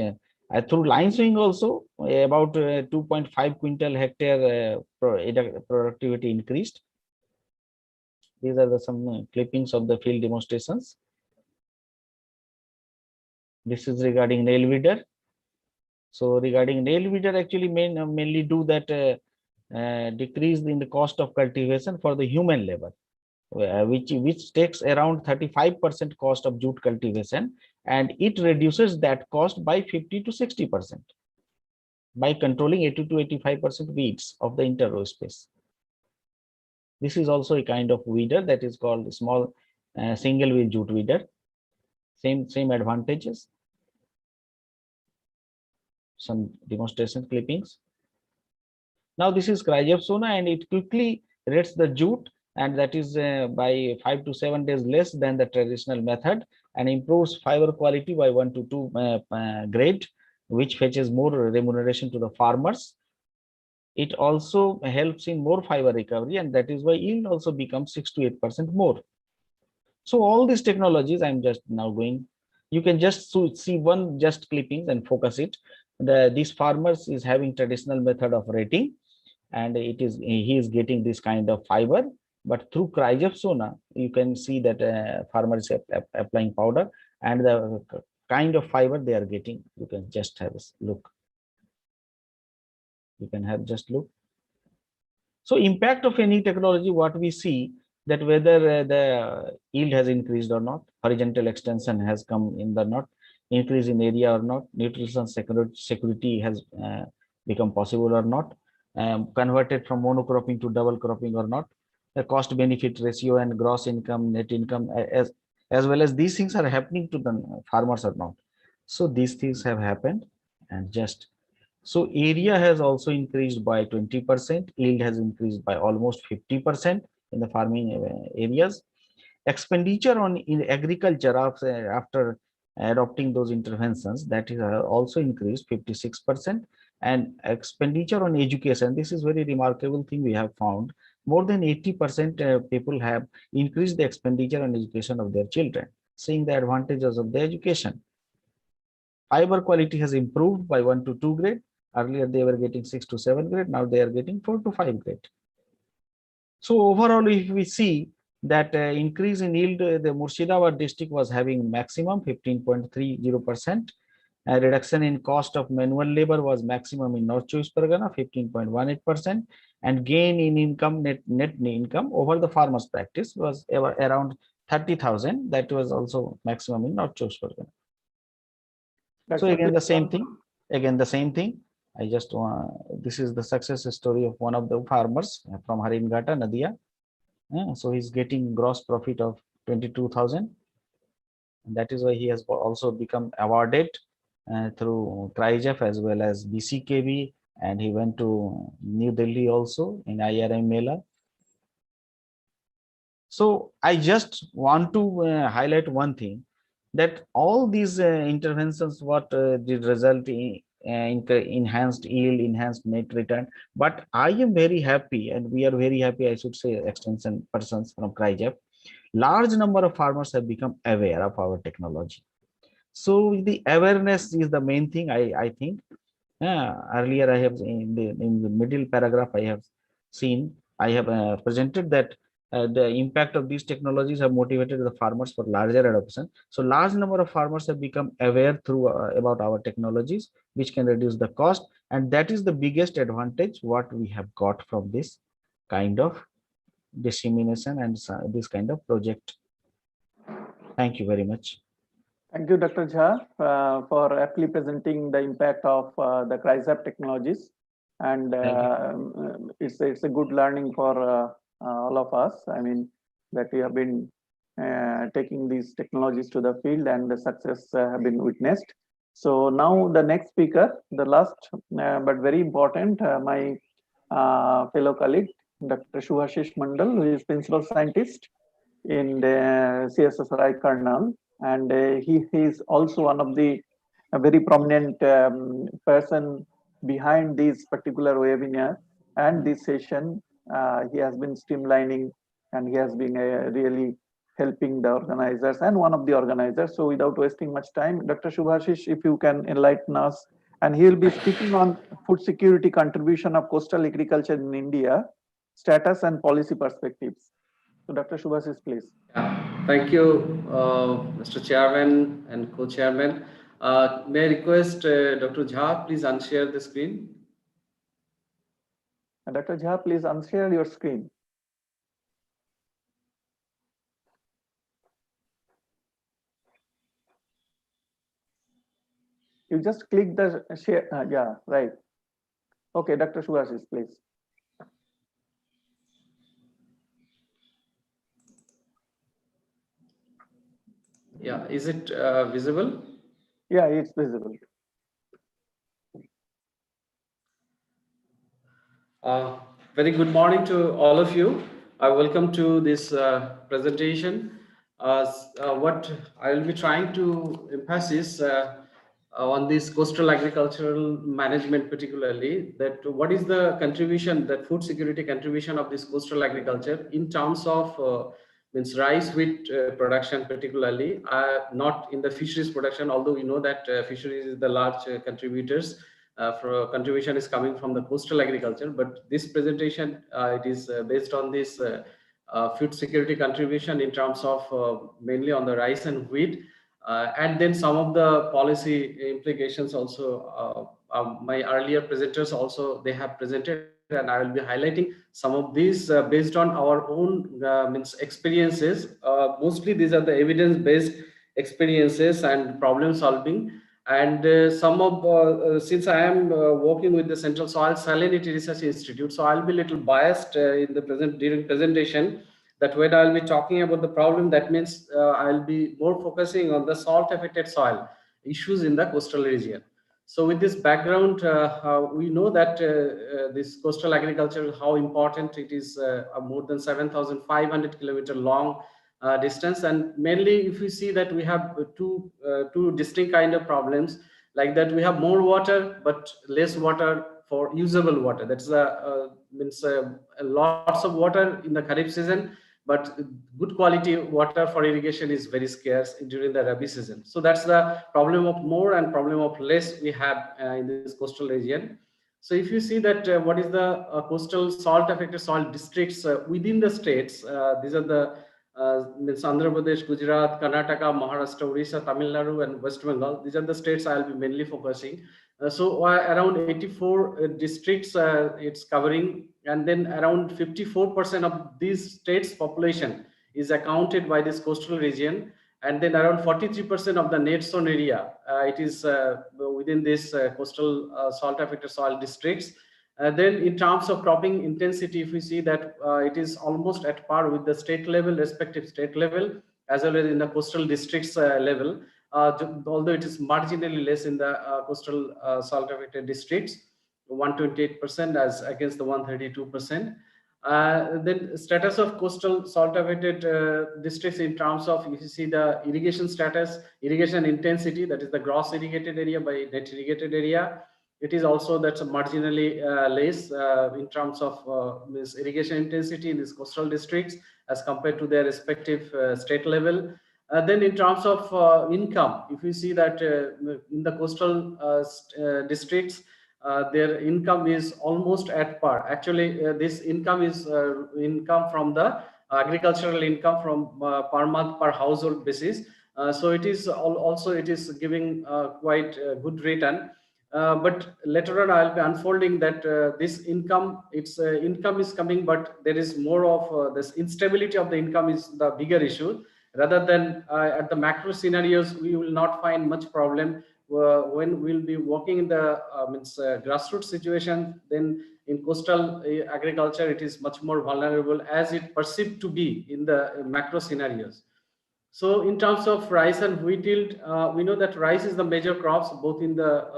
through line sowing also about 2.5 quintal hectare productivity increased. These are some clippings of the field demonstrations. This is regarding nail weeder. So regarding nail weeder, actually mainly do that decrease in the cost of cultivation for the human labor, which takes around 35% cost of jute cultivation, and it reduces that cost by 50 to 60% by controlling 80 to 85% weeds of the interrow space. This is also a kind of weeder that is called small single wheel jute weeder. Same advantages. Some demonstration clippings. Now this is Cryogenic, and it quickly rates the jute, and that is by 5 to 7 days less than the traditional method, and improves fiber quality by 1 to 2 grade, which fetches more remuneration to the farmers. It also helps in more fiber recovery, and that is why yield also becomes 6 to 8% more. So all these technologies, I'm just now going, you can just see one just clippings and focus it. These farmers is having traditional method of rating, and he is getting this kind of fiber, but through Cryogenic, you can see that farmer is applying powder, and the kind of fiber they are getting. You can just have a look. You can have just look. So impact of any technology, what we see that whether the yield has increased or not, horizontal extension has come in or not, increase in area or not, nutrition security has become possible or not, converted from monocropping to double cropping or not, the cost benefit ratio and gross income, net income, as well as these things are happening to the farmers or not. So these things have happened, and just so area has also increased by 20%, yield has increased by almost 50% in the farming areas. Expenditure on in agriculture after adopting those interventions, that is also increased 56%, and expenditure on education, this is very remarkable thing we have found. More than 80% people have increased the expenditure on education of their children, seeing the advantages of the education. Fiber quality has improved by 1 to 2 grade. Earlier they were getting 6 to 7 grade, now they are getting 4 to 5 grade. So overall, if we see that increase in yield, the Murshidabad district was having maximum 15.30%. Reduction in cost of manual labor was maximum in North Chowbis Pargana 15.18%, and gain in income, net income over the farmers practice was around 30,000. That was also maximum in North Chowbis Pargana. So again the same thing. I just want, this is the success story of one of the farmers from Harimghata, Nadia. So he's getting gross profit of 22,000. That is why he has also become awarded through Cryogenic as well as BCKB, and he went to New Delhi also in IRM Mela. So I just want to highlight one thing, that all these interventions what did result in enhanced yield, enhanced net return. But I am very happy, and we are very happy, I should say, extension persons from Cryogenic. Large number of farmers have become aware of our technology. So the awareness is the main thing. I think earlier I have in the middle paragraph I have seen, I have presented that the impact of these technologies have motivated the farmers for larger adoption. So large number of farmers have become aware through about our technologies, which can reduce the cost, and that is the biggest advantage what we have got from this kind of dissemination and this kind of project. Thank you very much. Thank you, Dr. Jha, for aptly presenting the impact of the Cryogenic technologies. and it's a good learning for all of us. I mean, that we have been taking these technologies to the field, and the success have been witnessed. So now the next speaker, the last but very important, my fellow colleague, Dr. Shubhashish Mandal, who is principal scientist in the CSSRI Karnal, and he is also one of the very prominent person behind this particular webinar and this session. He has been streamlining, and he has been really helping the organizers and one of the organizers. So without wasting much time, Dr. Shubhashish, if you can enlighten us, and he will be speaking on food security contribution of coastal agriculture in India, status and policy perspectives. So Dr. Shubhashish, please. Yeah, thank you, Mr. Chairman and Co-Chairman. May I request Dr. Jha, please unshare the screen. Dr. Jha, please unshare your screen. You just click the share. Yeah, right. Okay, Dr. Shubhashish, please. Yeah, is it visible? Yeah, it's visible. Very good morning to all of you. I welcome to this presentation. What I will be trying to emphasize on this coastal agricultural management, particularly, that what is the contribution, that food security contribution of this coastal agriculture in terms of means rice wheat production, particularly, not in the fisheries production, although we know that fisheries is the large contributors. For contribution is coming from the coastal agriculture, but this presentation it is based on this food security contribution in terms of mainly on the rice and wheat, and then some of the policy implications also. My earlier presenters also, they have presented, and I will be highlighting some of these based on our own means experiences. Mostly these are the evidence-based experiences and problem solving. And some of, since I am working with the Central Soil Salinity Research Institute, so I'll be a little biased in the during presentation, that when I'll be talking about the problem, that means I'll be more focusing on the salt affected soil issues in the coastal region. So with this background, we know that this coastal agriculture, how important it is, more than 7,500 kilometer long distance. And mainly if we see that we have two distinct kind of problems, like that we have more water but less water for usable water. That's means lots of water in the Kharif season, but good quality water for irrigation is very scarce during the Rabi season. So that's the problem of more and problem of less we have in this coastal region. So if you see that what is the coastal salt affected soil districts within the states, these are the means Andhra Pradesh, Gujarat, Karnataka, Maharashtra, Orissa, Tamil Nadu, and West Bengal. These are the states I'll be mainly focusing. So around 84 districts it's covering, and then around 54% of these states' population is accounted by this coastal region, and then around 43% of the net zone area it is within this coastal salt affected soil districts. Then in terms of cropping intensity, if we see that it is almost at par with the state level, respective state level, as well as in the coastal districts level, although it is marginally less in the coastal salt affected districts, 128% as against the 132%. Then status of coastal salt affected districts in terms of, if you see the irrigation status, irrigation intensity, that is the gross irrigated area by net irrigated area, it is also that's marginally less in terms of this irrigation intensity in these coastal districts as compared to their respective state level. Then in terms of income, if you see that in the coastal districts, their income is almost at par. Actually, this income is income from the agricultural income from per month per household basis. So it is also it is giving quite good return. But later on, I'll be unfolding that this income, its income is coming, but there is more of this instability of the income is the bigger issue. Rather than at the macro scenarios, we will not find much problem when we'll be working in the grassroots situation, then in coastal agriculture, it is much more vulnerable as it perceived to be in the macro scenarios. So in terms of rice and wheat yield, we know that rice is the major crops both in the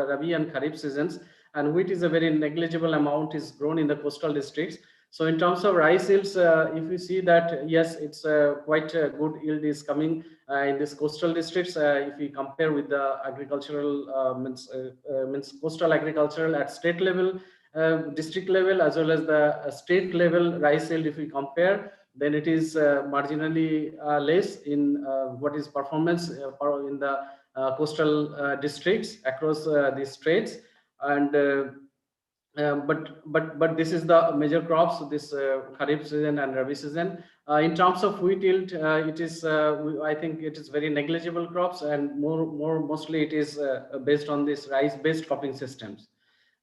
Rabi and Kharif seasons, and wheat is a very negligible amount is grown in the coastal districts. So in terms of rice yields, if we see that, yes, it's quite a good yield is coming in these coastal districts. If we compare with the agricultural, means coastal agricultural at state level, district level, as well as the state level rice yield, if we compare, then it is marginally less in what is performance in the coastal districts across these states. And but this is the major crops, this Kharif season and Rabi season. In terms of wheat yield, it is I think it is very negligible crops, and mostly it is based on this rice-based cropping systems.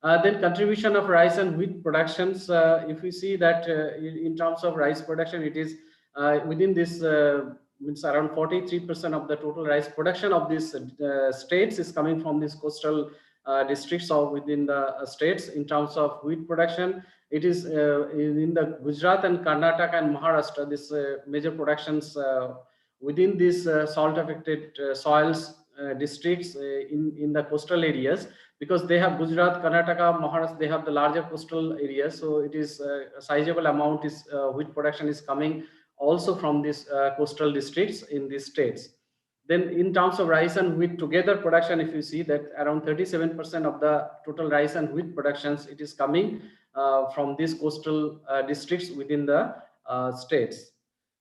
Then contribution of rice and wheat productions, if we see that in terms of rice production, it is within this means around 43% of the total rice production of these states is coming from these coastal districts or within the states. In terms of wheat production, it is in the Gujarat and Karnataka and Maharashtra, this major productions within these salt affected soils districts in the coastal areas, because they have Gujarat, Karnataka, Maharashtra, they have the larger coastal areas. So it is a sizable amount is wheat production is coming also from these coastal districts in these states. Then in terms of rice and wheat together production, if you see that around 37% of the total rice and wheat productions, it is coming from these coastal districts within the states.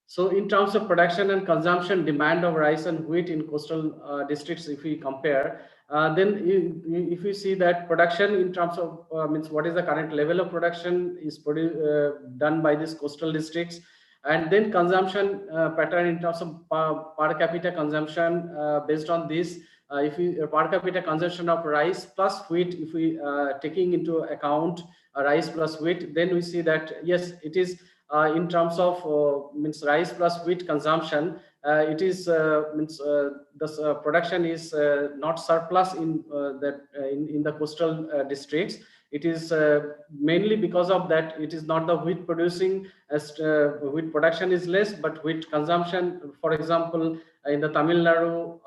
So in terms of production and consumption demand of rice and wheat in coastal districts, if we compare, then if we see that production in terms of means what is the current level of production is done by these coastal districts, and then consumption pattern in terms of per capita consumption based on this, if we per capita consumption of rice plus wheat, if we taking into account rice plus wheat, then we see that yes, it is in terms of means rice plus wheat consumption, it is means the production is not surplus in that in the coastal districts. It is mainly because of that it is not the wheat producing, as wheat production is less, but wheat consumption, for example, in the Tamil Nadu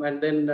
and then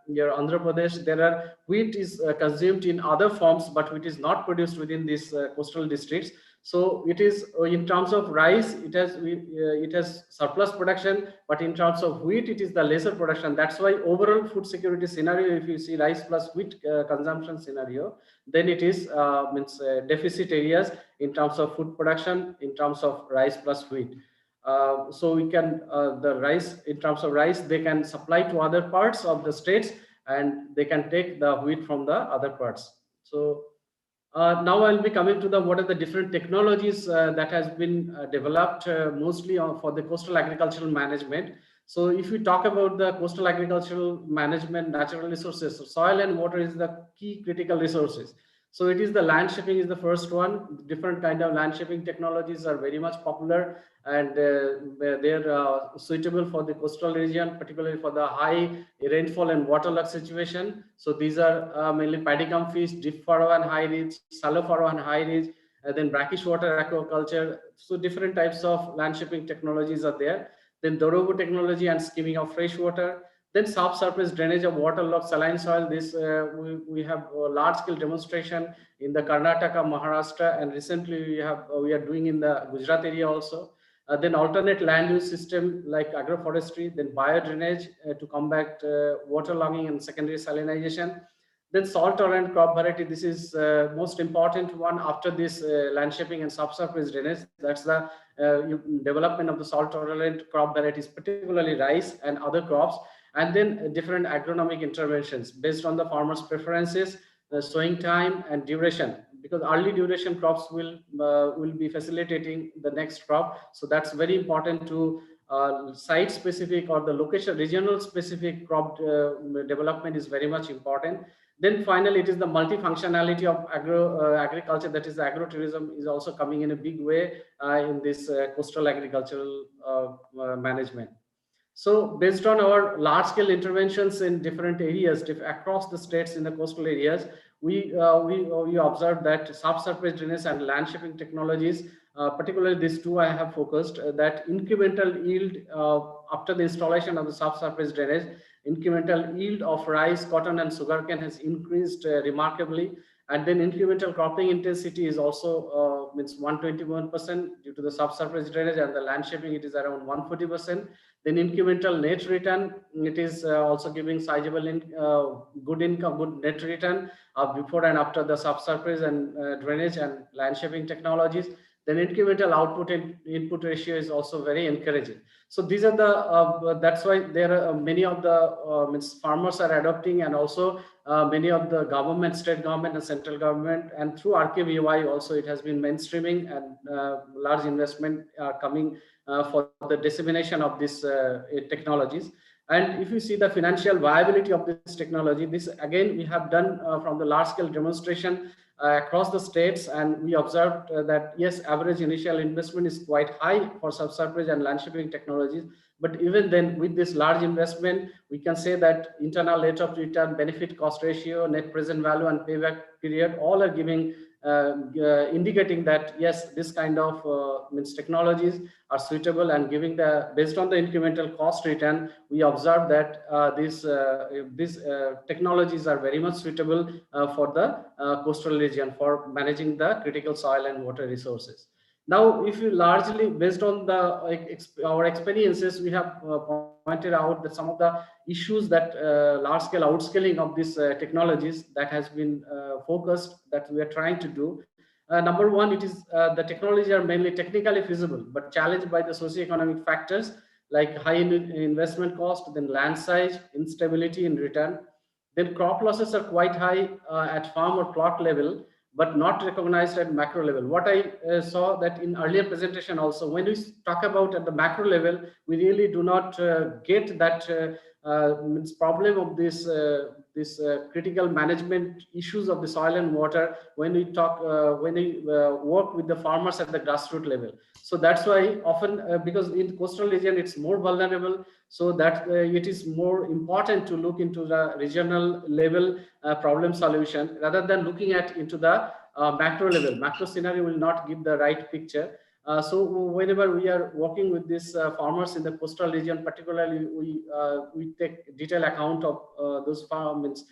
your Andhra Pradesh, there are wheat is consumed in other forms, but wheat is not produced within these coastal districts. So it is in terms of rice, it has surplus production, but in terms of wheat, it is the lesser production. That's why overall food security scenario, if you see rice plus wheat consumption scenario, then it is means deficit areas in terms of food production, in terms of rice plus wheat. So we can the rice, in terms of rice, they can supply to other parts of the states, and they can take the wheat from the other parts. So now I'll be coming to the what are the different technologies that has been developed mostly for the coastal agricultural management. So if we talk about the coastal agricultural management, natural resources, so soil and water is the key critical resources. So it is the land shaping is the first one. Different kind of land shaping technologies are very much popular, and they're suitable for the coastal region, particularly for the high rainfall and waterlogged situation. So these are mainly paddy cum fish, deep furrow and high ridge, shallow furrow and high ridge, and then brackish water aquaculture. So different types of land shaping technologies are there. Then Dorobu technology and skimming of fresh water. Then subsurface drainage of waterlogged saline soil. This we have a large scale demonstration in the Karnataka, Maharashtra, and recently we are doing in the Gujarat area also. Then alternate land use system like agroforestry, then bio drainage to combat waterlogging and secondary salinization. Then salt tolerant crop variety. This is most important one after this land shaping and subsurface drainage. That's the development of the salt tolerant crop varieties, particularly rice and other crops. And then different agronomic interventions based on the farmers' preferences, the sowing time and duration, because early duration crops will be facilitating the next crop. So that's very important to site specific or the location regional specific crop development is very much important. Then finally, it is the multifunctionality of agriculture, that is agrotourism is also coming in a big way in this coastal agricultural management. So based on our large-scale interventions in different areas across the states in the coastal areas, we observed that subsurface drainage and land shaping technologies, particularly these two I have focused, that incremental yield after the installation of the subsurface drainage, incremental yield of rice, cotton, and sugarcane has increased remarkably. And then incremental cropping intensity is also means 121% due to the subsurface drainage, and the land shaping it is around 140%. Then incremental net return, it is also giving sizable good income, good net return before and after the subsurface and drainage and land shaping technologies. Then incremental output and input ratio is also very encouraging. So these are the that's why there are many of the farmers are adopting, and also many of the government, state government and central government, and through RKBY also it has been mainstreaming, and large investment are coming for the dissemination of these technologies. And if you see the financial viability of this technology, this again we have done from the large scale demonstration across the states, and we observed that yes, average initial investment is quite high for subsurface and land shaping technologies. But even then, with this large investment, we can say that internal rate of return, benefit cost ratio, net present value, and payback period all are giving indicating that yes, this kind of technologies are suitable, and giving the based on the incremental cost return, we observe that these technologies are very much suitable for the coastal region for managing the critical soil and water resources. Now, if you largely based on the our experiences, we have pointed out that some of the issues that large-scale outscaling of these technologies that has been focused that we are trying to do. Number one, it is the technologies are mainly technically feasible, but challenged by the socioeconomic factors like high investment cost, then land size, instability in return. Then crop losses are quite high at farm or plot level, but not recognized at macro level. What I saw that in earlier presentation also, when we talk about at the macro level, we really do not get that problem of this critical management issues of the soil and water when we talk when we work with the farmers at the grassroots level. So that's why often because in coastal region it's more vulnerable, so that it is more important to look into the regional level problem solution rather than looking at into the macro level. Macro scenario will not give the right picture. So whenever we are working with these farmers in the coastal region, particularly we take detailed account of those farmers,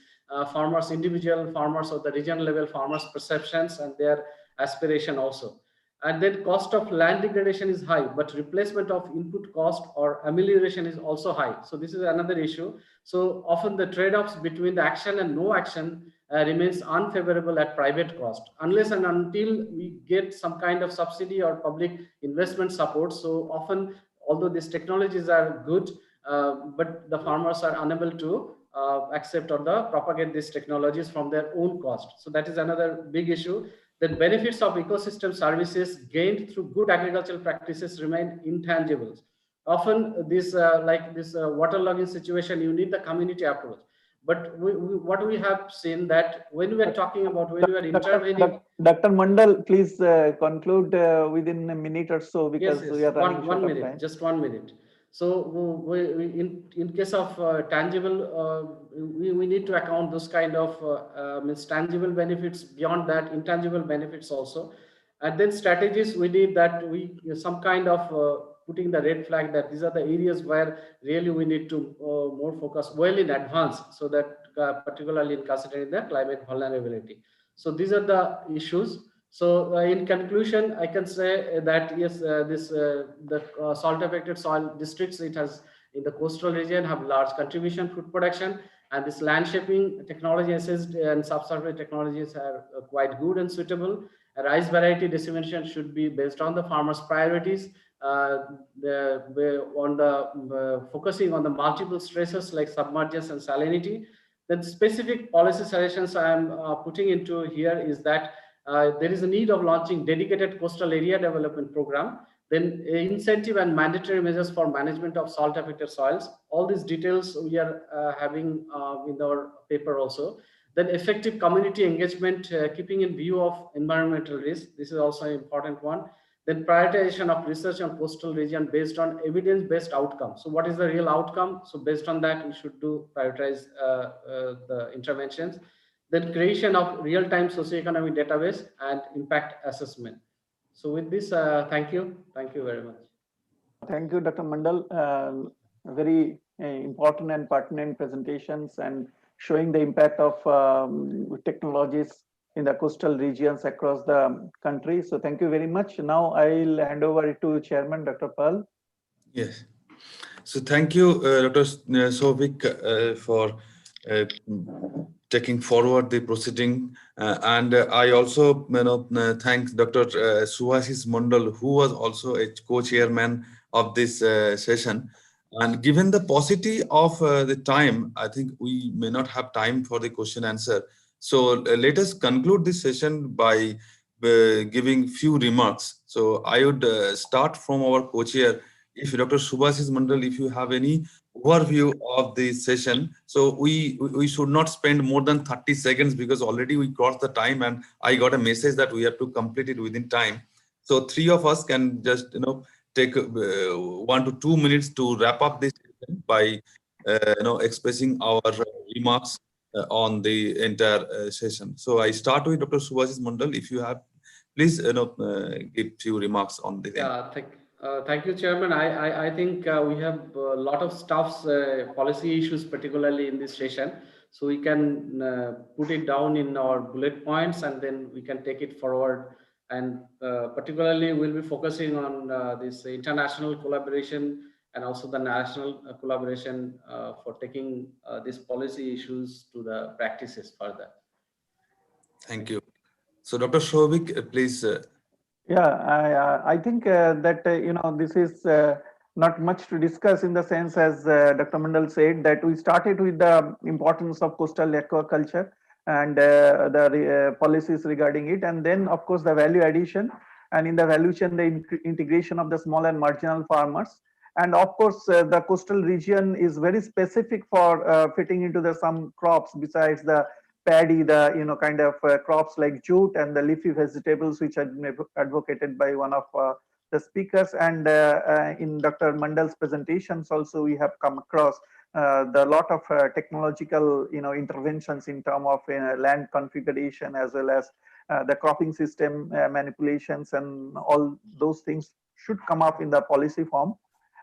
individual farmers or the regional level farmers' perceptions and their aspiration also. And then cost of land degradation is high, but replacement of input cost or amelioration is also high. So this is another issue. So often the trade-offs between the action and no action remains unfavorable at private cost, unless and until we get some kind of subsidy or public investment support. So often, although these technologies are good, but the farmers are unable to accept or propagate these technologies from their own cost. So that is another big issue. The benefits of ecosystem services gained through good agricultural practices remain intangible. Often this waterlogging situation, you need the community approach. But what we have seen that when we are talking about when we are intervening. Dr. Mandal, please conclude within a minute or so, because we are running one short of minute, time. just 1 minute. So in case of tangible, we need to account those kind of tangible benefits. Beyond that, intangible benefits also. And then strategies, we need that some kind of putting the red flag that these are the areas where really we need to more focus well in advance, so that particularly in considering the climate vulnerability. So these are the issues. So in conclusion, I can say that yes, the salt affected soil districts, it has in the coastal region have large contribution food production, and this land shaping technology assist and subsurface technologies are quite good and suitable. A rice variety dissemination should be based on the farmers' priorities, focusing on the multiple stressors like submergence and salinity. The specific policy suggestions I am putting into here is that there is a need of launching dedicated coastal area development program, then incentive and mandatory measures for management of salt affected soils. All these details we are having in our paper also. Then effective community engagement, keeping in view of environmental risk. This is also an important one. Then prioritization of research on coastal region based on evidence-based outcome. So what is the real outcome? So based on that, we should prioritize the interventions. Then creation of real-time socioeconomic database and impact assessment. So with this, thank you very much. Thank you, Dr. Mandal. Very important and pertinent presentations and showing the impact of technologies in the coastal regions across the country. So thank you very much. Now I'll hand over to Chairman, Dr. Pal. Yes. So thank you, Dr. Souvik, for taking forward the proceeding. And I also thank Dr. Subhasis Mandal, who was also a co-chairman of this session. And given the paucity of the time, I think we may not have time for the question answer. So let us conclude this session by giving few remarks. So I would start from our co-chair. If Dr. Subhasis Mandal, if you have any overview of the session, so we should not spend more than 30 seconds because already we crossed the time and I got a message that we have to complete it within time. So three of us can just take 1 to 2 minutes to wrap up this session by expressing our remarks on the entire session. So I start with Dr. Subhasis Mandal. If you have, please give few remarks on the Thank you, Chairman. I think we have a lot of stuffs, policy issues, particularly in this session. So we can put it down in our bullet points and then we can take it forward. And particularly we'll be focusing on this international collaboration and also the national collaboration for taking these policy issues to the practices further. Thank you. So Dr. Souvik, please. Yeah, I think that, this is not much to discuss in the sense, as Dr. Mandal said, that we started with the importance of coastal aquaculture and the policies regarding it. And then, of course, the value addition, and in the value chain, the integration of the small and marginal farmers. And of course, the coastal region is very specific for fitting into some crops besides the paddy, the kind of crops like jute and the leafy vegetables, which are advocated by one of the speakers. And in Dr. Mandal's presentations also, we have come across the lot of technological interventions in terms of land configuration, as well as the cropping system manipulations, and all those things should come up in the policy form.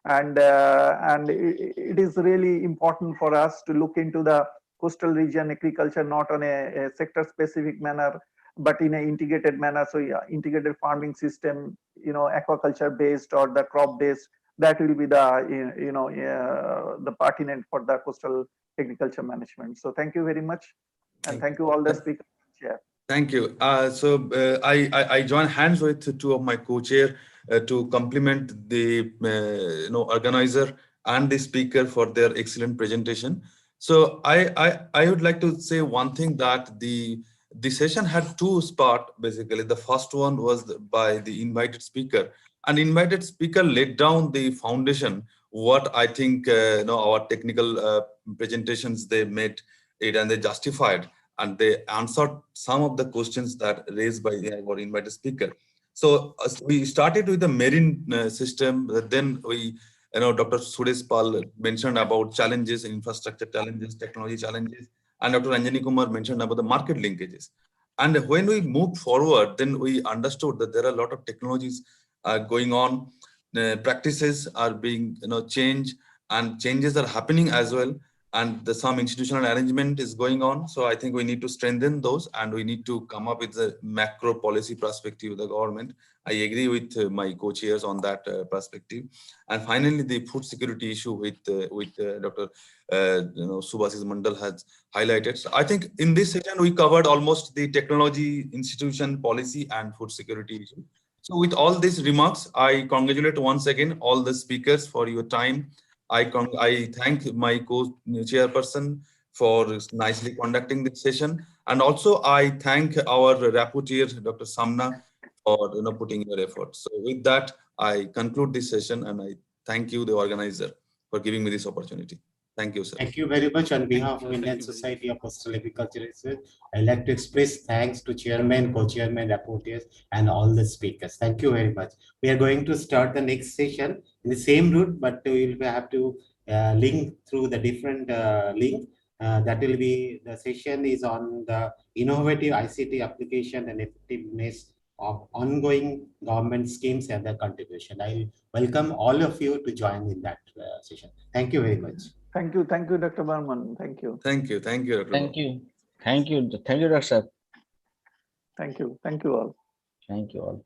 And it is really important for us to look into the coastal region agriculture, not on a sector specific manner, but in an integrated manner. So yeah, integrated farming system, aquaculture based or the crop based, that will be the the pertinent for the coastal agriculture management. So thank you very much, and thank you all the speakers. Yeah. Thank you. I join hands with two of my co-chair to compliment the organizer and the speaker for their excellent presentation. So I would like to say one thing, that the session had two parts basically. The first one was by the invited speaker, and invited speaker laid down the foundation. What I think our technical presentations, they made it and they justified, and they answered some of the questions that raised by our invited speaker. So we started with the marine system, then we. Dr. Suresh Pal mentioned about challenges, infrastructure challenges, technology challenges, and Dr. Anjani Kumar mentioned about the market linkages. And when we moved forward, then we understood that there are a lot of technologies going on, practices are being changed, and changes are happening as well. And some institutional arrangement is going on. So I think we need to strengthen those, and we need to come up with the macro policy perspective of the government. I agree with my co-chairs on that perspective. And finally, the food security issue with Dr. Subhasis Mandal has highlighted. So I think in this session, we covered almost the technology, institution, policy, and food security issue. So with all these remarks, I congratulate once again all the speakers for your time. I thank my co-chairperson for nicely conducting this session. And also I thank our rapporteur, Dr. Samna, for putting your effort. So with that, I conclude this session, and I thank you, the organizer, for giving me this opportunity. Thank you, sir. Thank you very much. On behalf you. of Thank Indian you very Society of Coastal Agriculture Research, I'd like to express thanks to chairman, co-chairman, rapporteurs, and all the speakers. Thank you very much. We are going to start the next session in the same route, but we will have to link through the different link. That will be, the session is on the innovative ICT application and effectiveness of ongoing government schemes and their contribution. I welcome all of you to join in that session. Thank you very much. Thank you, Dr. Burman. Thank you. Thank you. Thank you, Dr. Thank you. Thank you. Thank you, Dr. Sir. Thank you all. Thank you all.